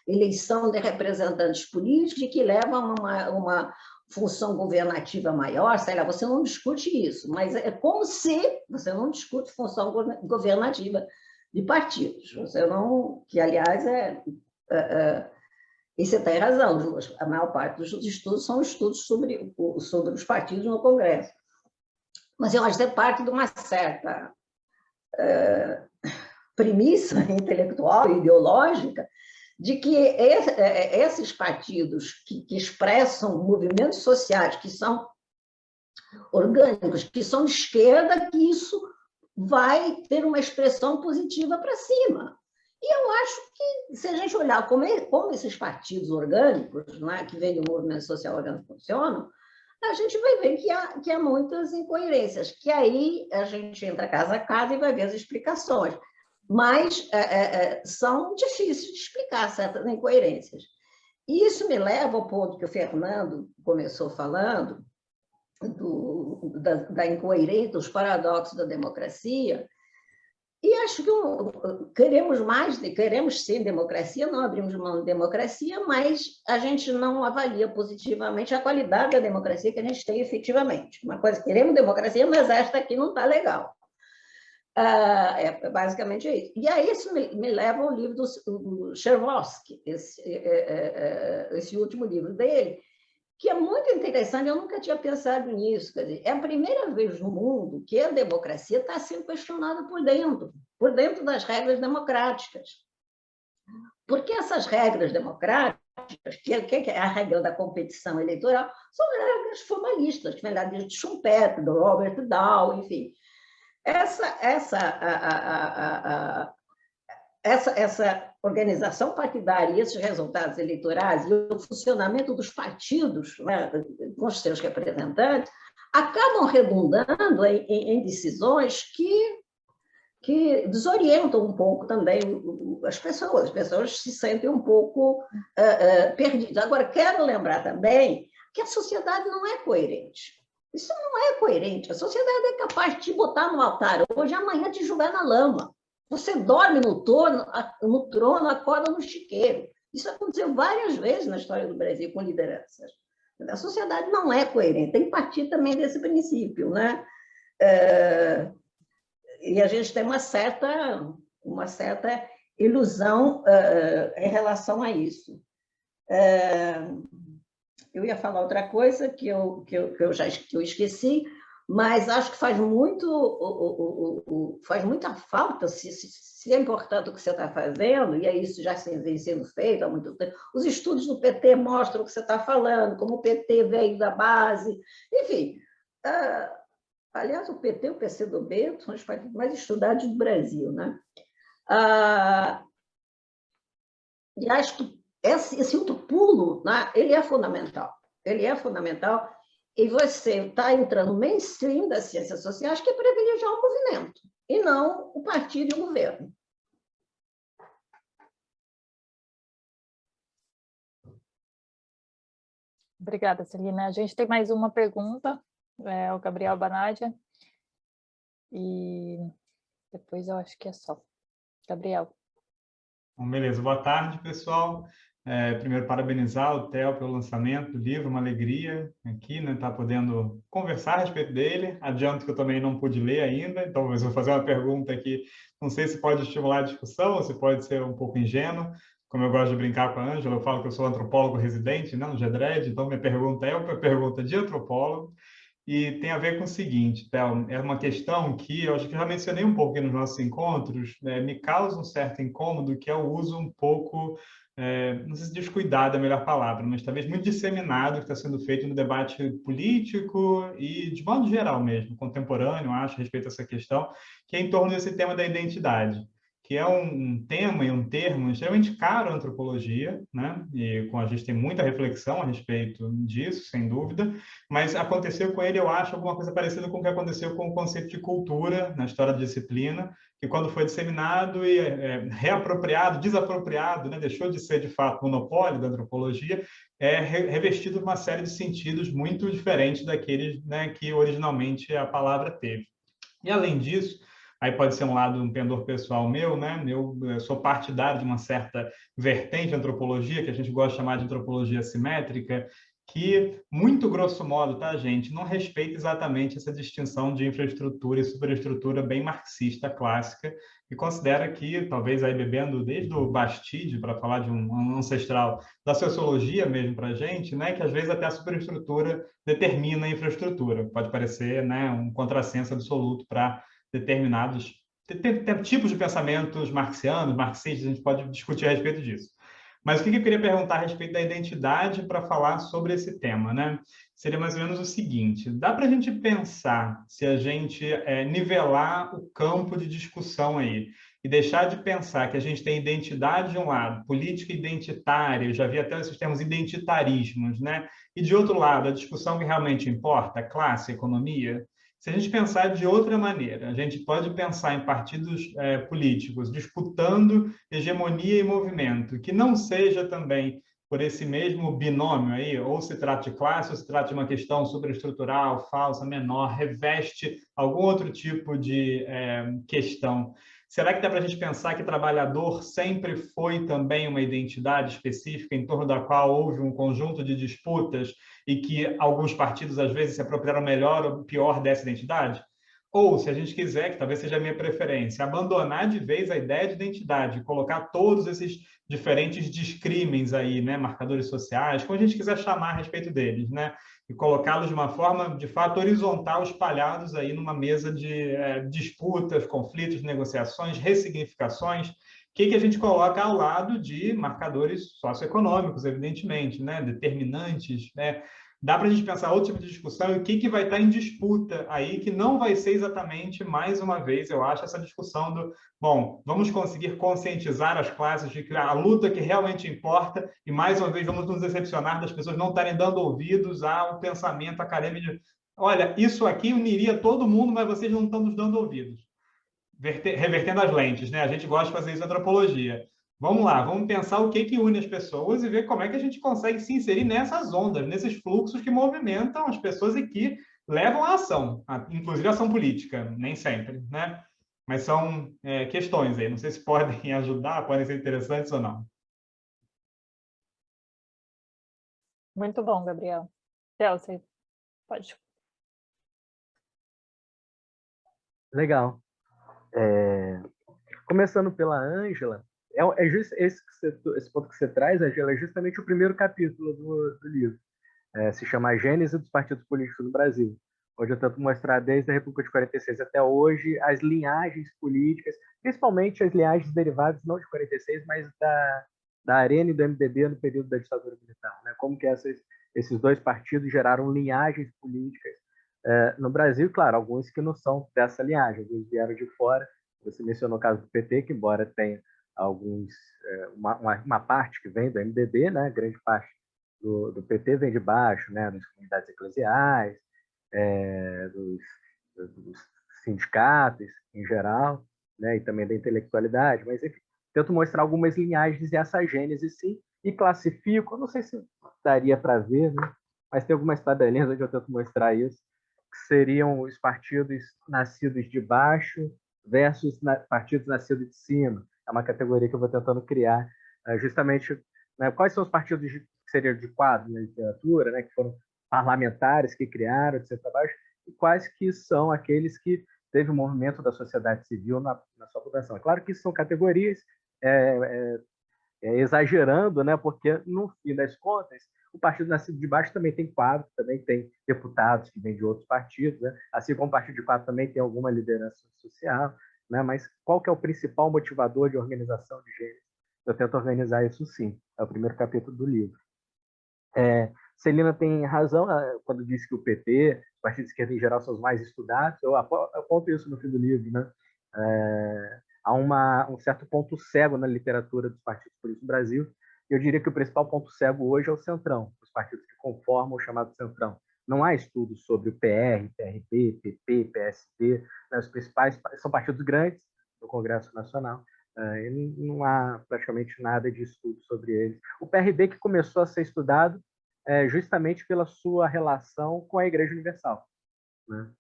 eleição de representantes políticos e que leva a uma função governativa maior, sei lá, você não discute isso, mas é como se você não discute função governativa de partidos. Você não, que, aliás, e você tem razão, a maior parte dos estudos são estudos sobre os partidos no Congresso. Mas eu acho que é parte de uma certa premissa intelectual e ideológica de que esses partidos que expressam movimentos sociais, que são orgânicos, que são de esquerda, que isso vai ter uma expressão positiva para cima. E eu acho que, se a gente olhar como esses partidos orgânicos, né, que vêm do movimento social orgânico funcionam, a gente vai ver que há muitas incoerências, que aí a gente entra casa a casa e vai ver as explicações. Mas são difíceis de explicar certas incoerências. E isso me leva ao ponto que o Fernando começou falando, da incoerência, dos paradoxos da democracia. E acho que queremos sim democracia, não abrimos mão de democracia, mas a gente não avalia positivamente a qualidade da democracia que a gente tem efetivamente. Uma coisa, queremos democracia, mas esta aqui não está legal. Basicamente é isso. E aí isso me leva ao livro do Chervolsky, esse último livro dele, que é muito interessante, eu nunca tinha pensado nisso. Quer dizer, é a primeira vez no mundo que a democracia está sendo questionada por dentro das regras democráticas. Porque essas regras democráticas, que é a regra da competição eleitoral, são regras formalistas, que vem lá desde Schumpeter, do Robert Dahl, enfim. essa organização partidária e esses resultados eleitorais e o funcionamento dos partidos, né, com os seus representantes, acabam redundando em decisões que desorientam um pouco também as pessoas se sentem um pouco perdidas. Agora, quero lembrar também que a sociedade não é coerente. Isso não é coerente. A sociedade é capaz de te botar no altar hoje, amanhã te jogar na lama. Você dorme no trono, acorda no chiqueiro. Isso aconteceu várias vezes na história do Brasil com lideranças. A sociedade não é coerente, tem que partir também desse princípio, né? E a gente tem uma certa ilusão em relação a isso. Eu ia falar outra coisa que eu esqueci, mas acho que faz muita falta, se é importante o que você está fazendo, e isso já vem sendo feito há muito tempo. Os estudos do PT mostram o que você está falando, como o PT veio da base, enfim. Aliás, o PT e o PCdoB são os partidos mais estudados do Brasil, né? E acho que esse outro pulo, né, ele é fundamental. Ele é fundamental. E você está entrando no mainstream das ciências sociais, que é privilegiar o movimento, e não o partido e o governo. Obrigada, Celina. A gente tem mais uma pergunta, o Gabriel Banadia, e depois eu acho que é só. Gabriel. Bom, beleza. Boa tarde, pessoal. Primeiro, parabenizar o Theo pelo lançamento do livro, uma alegria aqui, né, estar podendo conversar a respeito dele. Adianto que eu também não pude ler ainda, então eu vou fazer uma pergunta aqui, não sei se pode estimular a discussão ou se pode ser um pouco ingênuo. Como eu gosto de brincar com a Ângela, eu falo que eu sou antropólogo residente, né, no GEDRED, então minha pergunta é uma pergunta de antropólogo, e tem a ver com o seguinte, Theo, é uma questão que eu acho que já mencionei um pouco aqui nos nossos encontros, me causa um certo incômodo, que é o uso um pouco, não sei se descuidado é a melhor palavra, mas talvez muito disseminado que está sendo feito no debate político e, de modo geral mesmo, contemporâneo, acho, a respeito dessa questão, que é em torno desse tema da identidade, que é um tema e um termo extremamente caro à antropologia, né? E a gente tem muita reflexão a respeito disso, sem dúvida, mas aconteceu com ele, eu acho, alguma coisa parecida com o que aconteceu com o conceito de cultura na história da disciplina, que quando foi disseminado e reapropriado, desapropriado, né? Deixou de ser, de fato, monopólio da antropologia, revestido de uma série de sentidos muito diferentes daqueles, né, que originalmente a palavra teve. E, além disso, aí pode ser um lado, um pendor pessoal meu, né? Eu sou partidário de uma certa vertente de antropologia, que a gente gosta de chamar de antropologia simétrica, que, muito grosso modo, tá, gente, não respeita exatamente essa distinção de infraestrutura e superestrutura bem marxista clássica, e considera que, talvez aí bebendo desde o Bastide, para falar de um ancestral da sociologia mesmo para a gente, né, que às vezes até a superestrutura determina a infraestrutura. Pode parecer, né, um contrassenso absoluto para determinados tipos de pensamentos marxianos, marxistas, a gente pode discutir a respeito disso. Mas o que eu queria perguntar a respeito da identidade para falar sobre esse tema, né? Seria mais ou menos o seguinte, dá para a gente pensar, se a gente nivelar o campo de discussão aí, e deixar de pensar que a gente tem identidade de um lado, política identitária, eu já vi até esses termos identitarismos, né? E de outro lado, a discussão que realmente importa, classe, economia. Se a gente pensar de outra maneira, a gente pode pensar em partidos políticos disputando hegemonia e movimento, que não seja também por esse mesmo binômio aí, ou se trata de classe, ou se trata de uma questão superestrutural, falsa, menor, reveste algum outro tipo de questão. Será que dá para a gente pensar que trabalhador sempre foi também uma identidade específica em torno da qual houve um conjunto de disputas e que alguns partidos, às vezes, se apropriaram melhor ou pior dessa identidade? Ou, se a gente quiser, que talvez seja a minha preferência, abandonar de vez a ideia de identidade, colocar todos esses diferentes discrimens aí, né, marcadores sociais, como a gente quiser chamar a respeito deles, né, e colocá-los de uma forma, de fato, horizontal, espalhados aí numa mesa de disputas, conflitos, negociações, ressignificações, que a gente coloca ao lado de marcadores socioeconômicos, evidentemente, né, determinantes, né, dá para a gente pensar outro tipo de discussão e o que vai estar em disputa aí, que não vai ser exatamente, mais uma vez, eu acho, essa discussão do, bom, vamos conseguir conscientizar as classes de que a luta que realmente importa e, mais uma vez, vamos nos decepcionar das pessoas não estarem dando ouvidos ao pensamento acadêmico de, olha, isso aqui uniria todo mundo, mas vocês não estão nos dando ouvidos. Revertendo as lentes, né? A gente gosta de fazer isso em antropologia. Vamos lá, vamos pensar o que une as pessoas e ver como é que a gente consegue se inserir nessas ondas, nesses fluxos que movimentam as pessoas e que levam à ação, inclusive a ação política, nem sempre, né? Mas são questões aí, não sei se podem ajudar, podem ser interessantes ou não. Muito bom, Gabriel. Theo, você pode. Legal. Começando pela Ângela, esse ponto que você traz, Ângela, é justamente o primeiro capítulo do livro. Se chama A Gênese dos Partidos Políticos no Brasil, onde eu tento mostrar desde a República de 46 até hoje as linhagens políticas, principalmente as linhagens derivadas não de 46, mas da Arena e do MDB no período da ditadura militar, né? Como que esses dois partidos geraram linhagens políticas no Brasil, claro, alguns que não são dessa linhagem, alguns vieram de fora. Você mencionou o caso do PT, que embora tenha uma parte que vem do MDB, né? Grande parte do PT vem de baixo, né? Das comunidades eclesiais, dos sindicatos em geral, né? E também da intelectualidade, mas enfim, tento mostrar algumas linhagens e essa gênese, sim, e classifico, não sei se daria para ver, né? Mas tem algumas tabelinhas onde eu tento mostrar isso, que seriam os partidos nascidos de baixo versus partidos nascidos de cima. É uma categoria que eu vou tentando criar, justamente, né, quais são os partidos que seriam de quadro na literatura, né, que foram parlamentares que criaram, etc. E quais que são aqueles que teve o movimento da sociedade civil na sua fundação. É claro que isso são categorias exagerando, né, porque, no fim das contas, o Partido Nascido de Baixo também tem quadros, também tem deputados que vêm de outros partidos, né? Assim como o Partido de Quadro também tem alguma liderança social, né? Mas qual que é o principal motivador de organização de gênero? Eu tento organizar isso, sim. É o primeiro capítulo do livro. Celina tem razão quando diz que o PT, os partidos de esquerda em geral, são os mais estudados. Eu aponto isso no fim do livro, né? Há um certo ponto cego na literatura dos partidos políticos do Brasil. Eu diria que o principal ponto cego hoje é o Centrão, os partidos que conformam o chamado Centrão. Não há estudos sobre o PR, PRB, PP, PSD, né? Os principais são partidos grandes do Congresso Nacional, e não há praticamente nada de estudo sobre eles. O PRB que começou a ser estudado justamente pela sua relação com a Igreja Universal, né?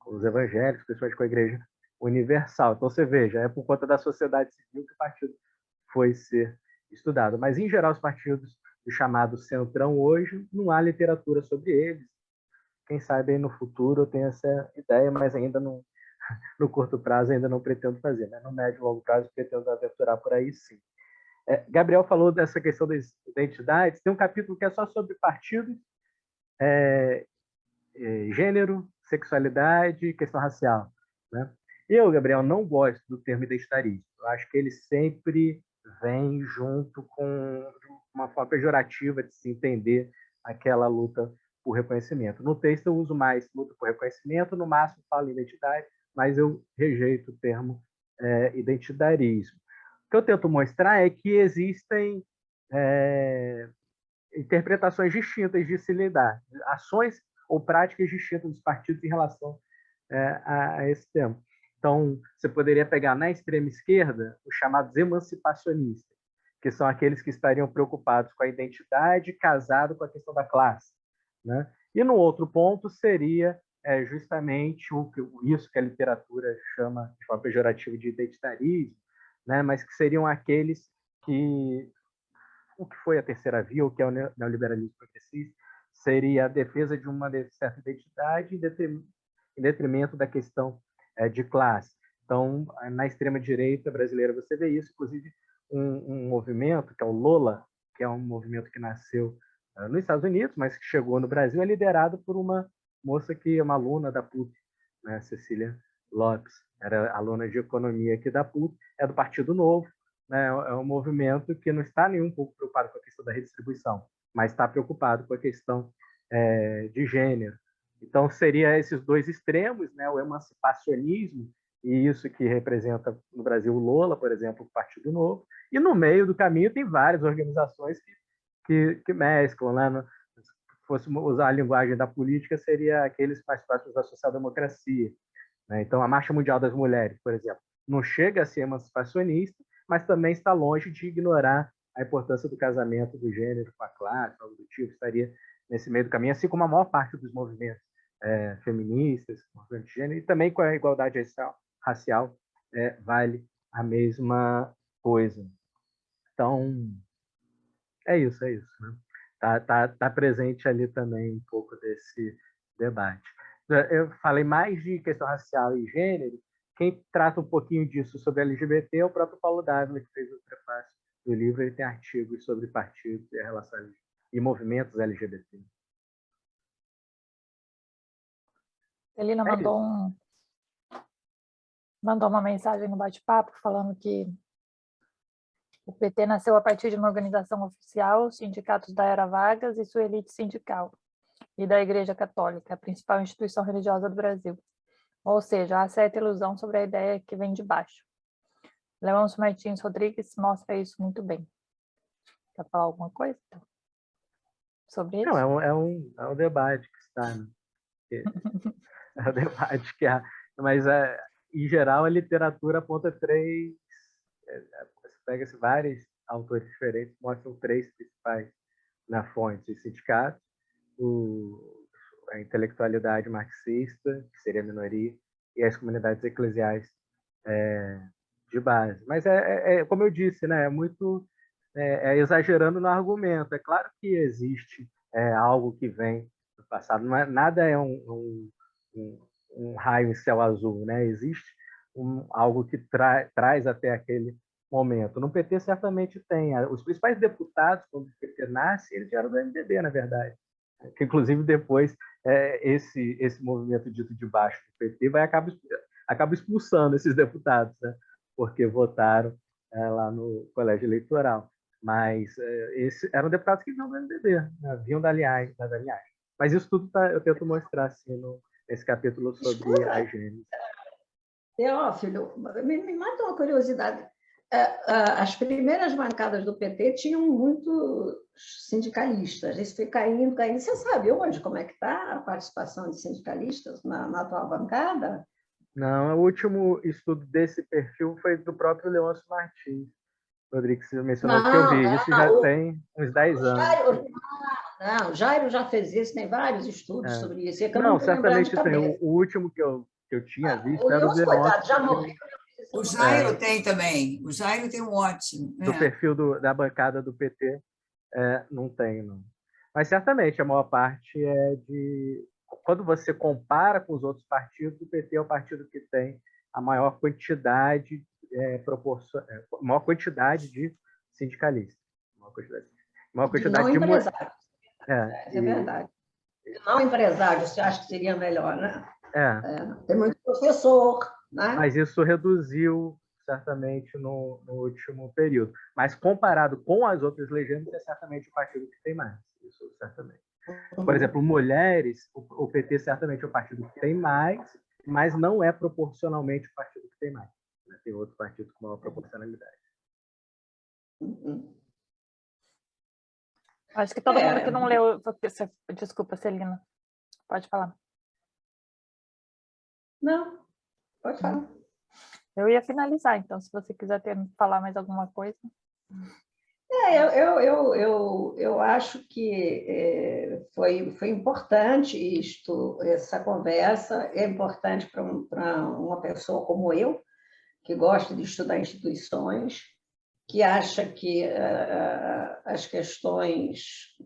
Com os evangélicos, principalmente com a Igreja Universal. Então, você veja, é por conta da sociedade civil que o partido foi ser estudado. Mas, em geral, os partidos do chamado Centrão hoje, não há literatura sobre eles. Quem sabe aí no futuro eu tenho essa ideia, mas ainda não, no curto prazo ainda não pretendo fazer, né? No médio e longo prazo pretendo aventurar por aí, sim. Gabriel falou dessa questão das identidades. Tem um capítulo que é só sobre partidos, gênero, sexualidade, questão racial, né? Eu, Gabriel, não gosto do termo identitarismo. Eu acho que ele sempre vem junto com uma forma pejorativa de se entender aquela luta por reconhecimento. No texto eu uso mais luta por reconhecimento, no máximo falo identidade, mas eu rejeito o termo identitarismo. O que eu tento mostrar é que existem interpretações distintas de se lidar, ações ou práticas distintas dos partidos em relação a esse tema. Então, você poderia pegar na extrema esquerda os chamados emancipacionistas, que são aqueles que estariam preocupados com a identidade casado com a questão da classe, né? E no outro ponto seria justamente isso que a literatura chama de forma pejorativa de identitarismo, né? Mas que seriam aqueles que o que foi a terceira via, o que é o neoliberalismo progressista, seria a defesa de uma certa identidade em detrimento da questão de classe. Então, na extrema-direita brasileira você vê isso, inclusive um movimento, que é o Lola, que é um movimento que nasceu nos Estados Unidos, mas que chegou no Brasil, é liderado por uma moça que é uma aluna da PUC, né, Cecília Lopes, era aluna de economia aqui da PUC, é do Partido Novo, né, é um movimento que não está nem um pouco preocupado com a questão da redistribuição, mas está preocupado com a questão de gênero. Então, seria esses dois extremos, né? O emancipacionismo, e isso que representa no Brasil o Lola, por exemplo, o Partido Novo, e no meio do caminho tem várias organizações que mesclam, né? Se fosse usar a linguagem da política, seria aqueles mais próximos da social-democracia, né? Então, a Marcha Mundial das Mulheres, por exemplo, não chega a ser emancipacionista, mas também está longe de ignorar a importância do casamento do gênero com a classe, algo do tipo, estaria nesse meio do caminho, assim como a maior parte dos movimentos feministas, movimentos de gênero, e também com a igualdade racial vale a mesma coisa. Então, é isso, né? Tá presente ali também um pouco desse debate. Eu falei mais de questão racial e gênero. Quem trata um pouquinho disso sobre LGBT é o próprio Paulo Dávila, que fez o prefácio do livro. Ele tem artigos sobre partidos e relações e movimentos LGBT. Celina mandou uma mensagem no bate-papo falando que o PT nasceu a partir de uma organização oficial, sindicatos da Era Vargas e sua elite sindical, e da Igreja Católica, a principal instituição religiosa do Brasil. Ou seja, há certa ilusão sobre a ideia que vem de baixo. Leôncio Martins Rodrigues mostra isso muito bem. Quer falar alguma coisa então, sobre isso? Não, é um debate que está, né? É um debate que há. Mas, em geral, a literatura aponta três... Pega-se vários autores diferentes, mostram três principais na fonte: os sindicatos, a intelectualidade marxista, que seria a minoria, e as comunidades eclesiais de base. Mas, como eu disse, né, exagerando no argumento. É claro que existe algo que vem do passado. Nada é um raio em céu azul, né? Existe algo que traz até aquele momento. No PT, certamente tem. Os principais deputados, quando o PT nasce, eles eram do MDB, na verdade. Que, inclusive, depois, esse movimento dito de baixo do PT acaba expulsando esses deputados, né? Porque votaram lá no colégio eleitoral. Mas eram deputados que vinham do MDB, né? Vinham da linhagem. Mas isso tudo eu tento mostrar assim, nesse capítulo sobre a gênese. Teófilo, me mata uma curiosidade. As primeiras bancadas do PT tinham muitos sindicalistas. Isso foi caindo. Você sabe hoje como é que está a participação de sindicalistas na atual bancada? Não, o último estudo desse perfil foi do próprio Leôncio Martins Rodrigues, você mencionou, que eu vi. Isso já tem uns 10 anos. Não, o Jairo já fez isso, tem vários estudos sobre isso. Não, certamente tem. O último que eu tinha visto era o Leôncio, coitado, já morreu. O Jairo tem também. O Jairo tem um ótimo. Do perfil da bancada do PT, não tem, não. Mas certamente a maior parte quando você compara com os outros partidos, o PT é o partido que tem a maior quantidade, maior quantidade de sindicalistas. Maior quantidade de empresários. É verdade. Não empresários, você acha que seria melhor, né? Tem muito professor, né? Mas isso reduziu certamente no último período. Mas comparado com as outras legendas, é certamente o partido que tem mais. Isso certamente. Por exemplo, mulheres, o PT certamente é o partido que tem mais, mas não é proporcionalmente o partido que tem mais. Tem outro partido com maior proporcionalidade. Acho que todo mundo que não leu... Desculpa, Celina. Pode falar. Não, pode falar. Eu ia finalizar, então, se você quiser falar mais alguma coisa. Eu acho que foi importante essa conversa, é importante para uma pessoa como eu, que gosta de estudar instituições, que acha que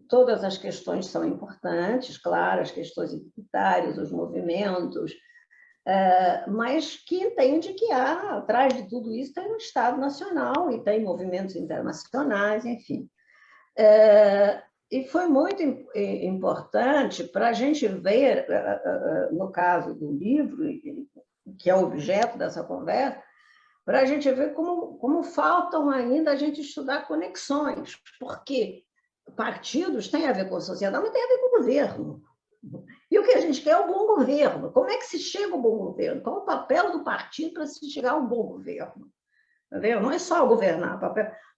todas as questões são importantes, claro, as questões identitárias, os movimentos, mas que entende que atrás de tudo isso tem um Estado nacional e tem movimentos internacionais, enfim. E foi muito importante para a gente ver, no caso do livro, que é o objeto dessa conversa, para a gente ver como faltam ainda a gente estudar conexões, porque partidos têm a ver com a sociedade, mas tem a ver com o governo. E o que a gente quer é o bom governo. Como é que se chega ao bom governo? Qual o papel do partido para se chegar ao bom governo? Entendeu? Não é só governar.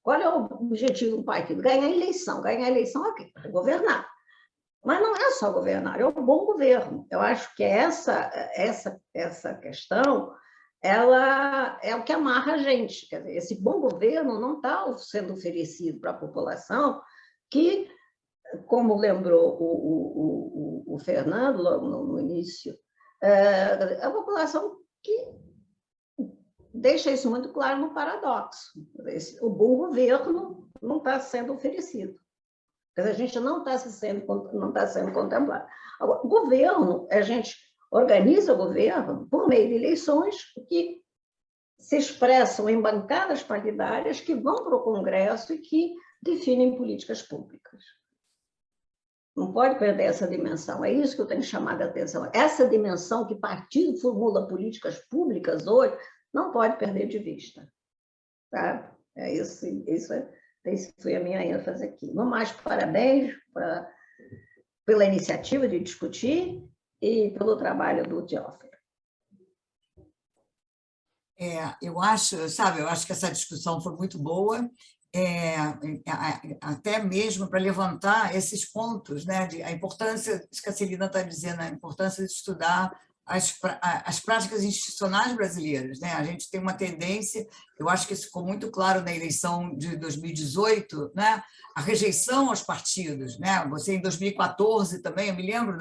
Qual é o objetivo do partido? Ganhar eleição. Ganhar eleição é o quê? Para governar. Mas não é só governar, é o bom governo. Eu acho que essa questão ela é o que amarra a gente. Quer dizer, esse bom governo não está sendo oferecido para a população que, como lembrou o Fernando logo no início, é a população que deixa isso muito claro no paradoxo. O bom governo não está sendo oferecido. A gente não está sendo contemplado. Agora, o governo, a gente organiza o governo por meio de eleições que se expressam em bancadas partidárias que vão para o Congresso e que definem políticas públicas. Não pode perder essa dimensão. É isso que eu tenho chamado a atenção. Essa dimensão que partido formula políticas públicas hoje não pode perder de vista. Sabe? Essa foi a minha ênfase aqui. No mais, parabéns pela iniciativa de discutir e pelo trabalho do Teófilo. Eu acho que essa discussão foi muito boa, até mesmo para levantar esses pontos, né, a importância, isso que a Celina está dizendo, a importância de estudar as práticas institucionais brasileiras, né? A gente tem uma tendência, eu acho que isso ficou muito claro na eleição de 2018, né? A rejeição aos partidos, né? Você, em 2014 também, eu me lembro,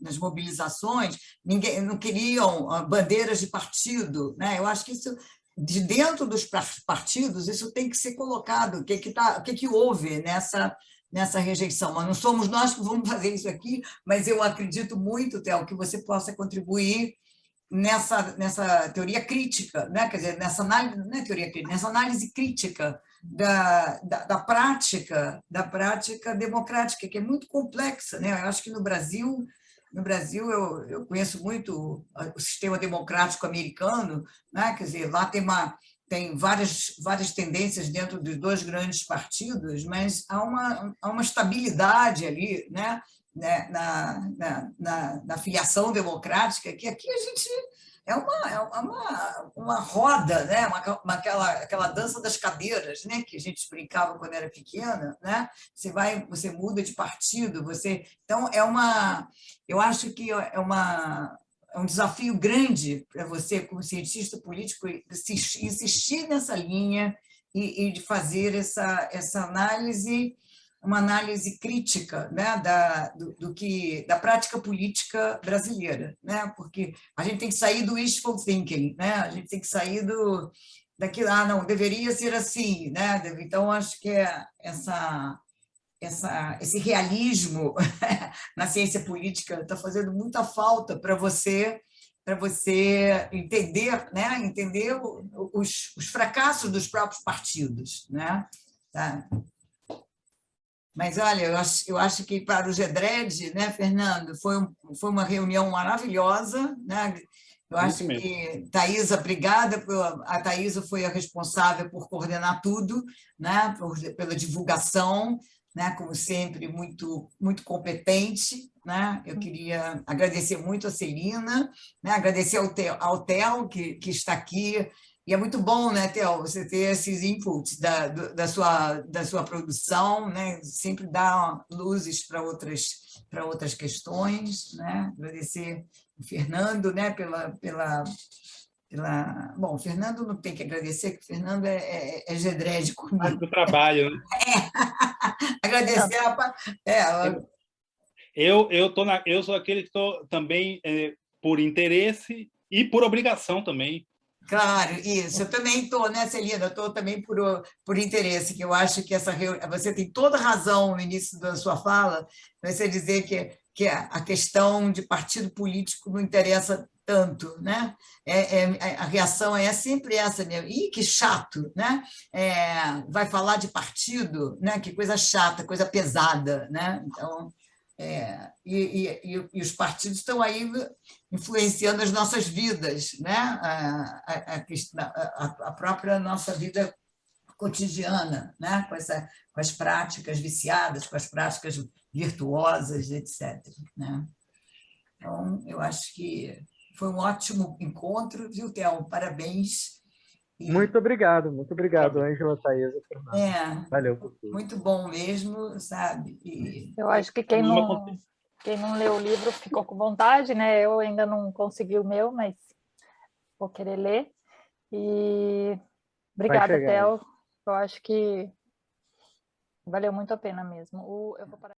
nas mobilizações, ninguém não queriam bandeiras de partido, né? Eu acho que isso, de dentro dos partidos, isso tem que ser colocado, o que houve nessa rejeição. Mas não somos nós que vamos fazer isso aqui, mas eu acredito muito, Theo, que você possa contribuir nessa teoria crítica, né? Quer dizer, nessa análise, não é teoria crítica, nessa análise crítica da prática democrática, que é muito complexa, né? Eu acho que no Brasil eu conheço muito o sistema democrático americano, né? Quer dizer, lá tem várias tendências dentro dos dois grandes partidos, mas há uma estabilidade ali, né, na filiação democrática, que aqui a gente é uma roda, né, aquela dança das cadeiras, né, que a gente brincava quando era pequena, né? Você muda de partido, então eu acho que é um desafio grande para você, como cientista político, insistir nessa linha e de fazer essa análise, uma análise crítica, né, da prática política brasileira, né, porque a gente tem que sair do wishful thinking, né, a gente tem que sair daquilo, não, deveria ser assim, né, então acho que esse realismo na ciência política está fazendo muita falta para você entender, né? Entender os fracassos dos próprios partidos, né? Tá. Mas, olha, eu acho que para o GEDRED, né, Fernando, foi uma reunião maravilhosa, né? Eu acho que, Thaisa, obrigada. A Thaisa foi a responsável por coordenar tudo, né? Pela divulgação, né, como sempre, muito, muito competente, né? Eu queria agradecer muito a Celina, né? Agradecer ao Theo, que está aqui, e é muito bom, né, Theo, você ter esses inputs da sua produção, né? Sempre dá luzes para outras questões, né? Agradecer o Fernando, né, Bom, o Fernando não tem que agradecer, que o Fernando é GEDRED comigo. Faz do trabalho, né? Agradecer Eu sou aquele que estou também por interesse e por obrigação também. Claro, isso. Eu também estou, né, Celina? Eu estou também por interesse, que eu acho que você tem toda razão no início da sua fala, você dizer que a questão de partido político não interessa tanto, né? A reação é sempre essa, né? Ih, que chato, né? Vai falar de partido, né? Que coisa chata, coisa pesada, né? Então, e os partidos estão aí influenciando as nossas vidas, né? A própria nossa vida cotidiana, né? Com as práticas viciadas, com as práticas virtuosas, etc., né? Então, eu acho que foi um ótimo encontro, viu, Theo? Parabéns. Muito obrigado, Ângela, Thaisa, Fernanda. Valeu por tudo. Muito bom mesmo, sabe? Eu acho que quem não leu o livro ficou com vontade, né? Eu ainda não consegui o meu, mas vou querer ler. E obrigada, Theo. Eu acho que valeu muito a pena mesmo. Eu vou parar.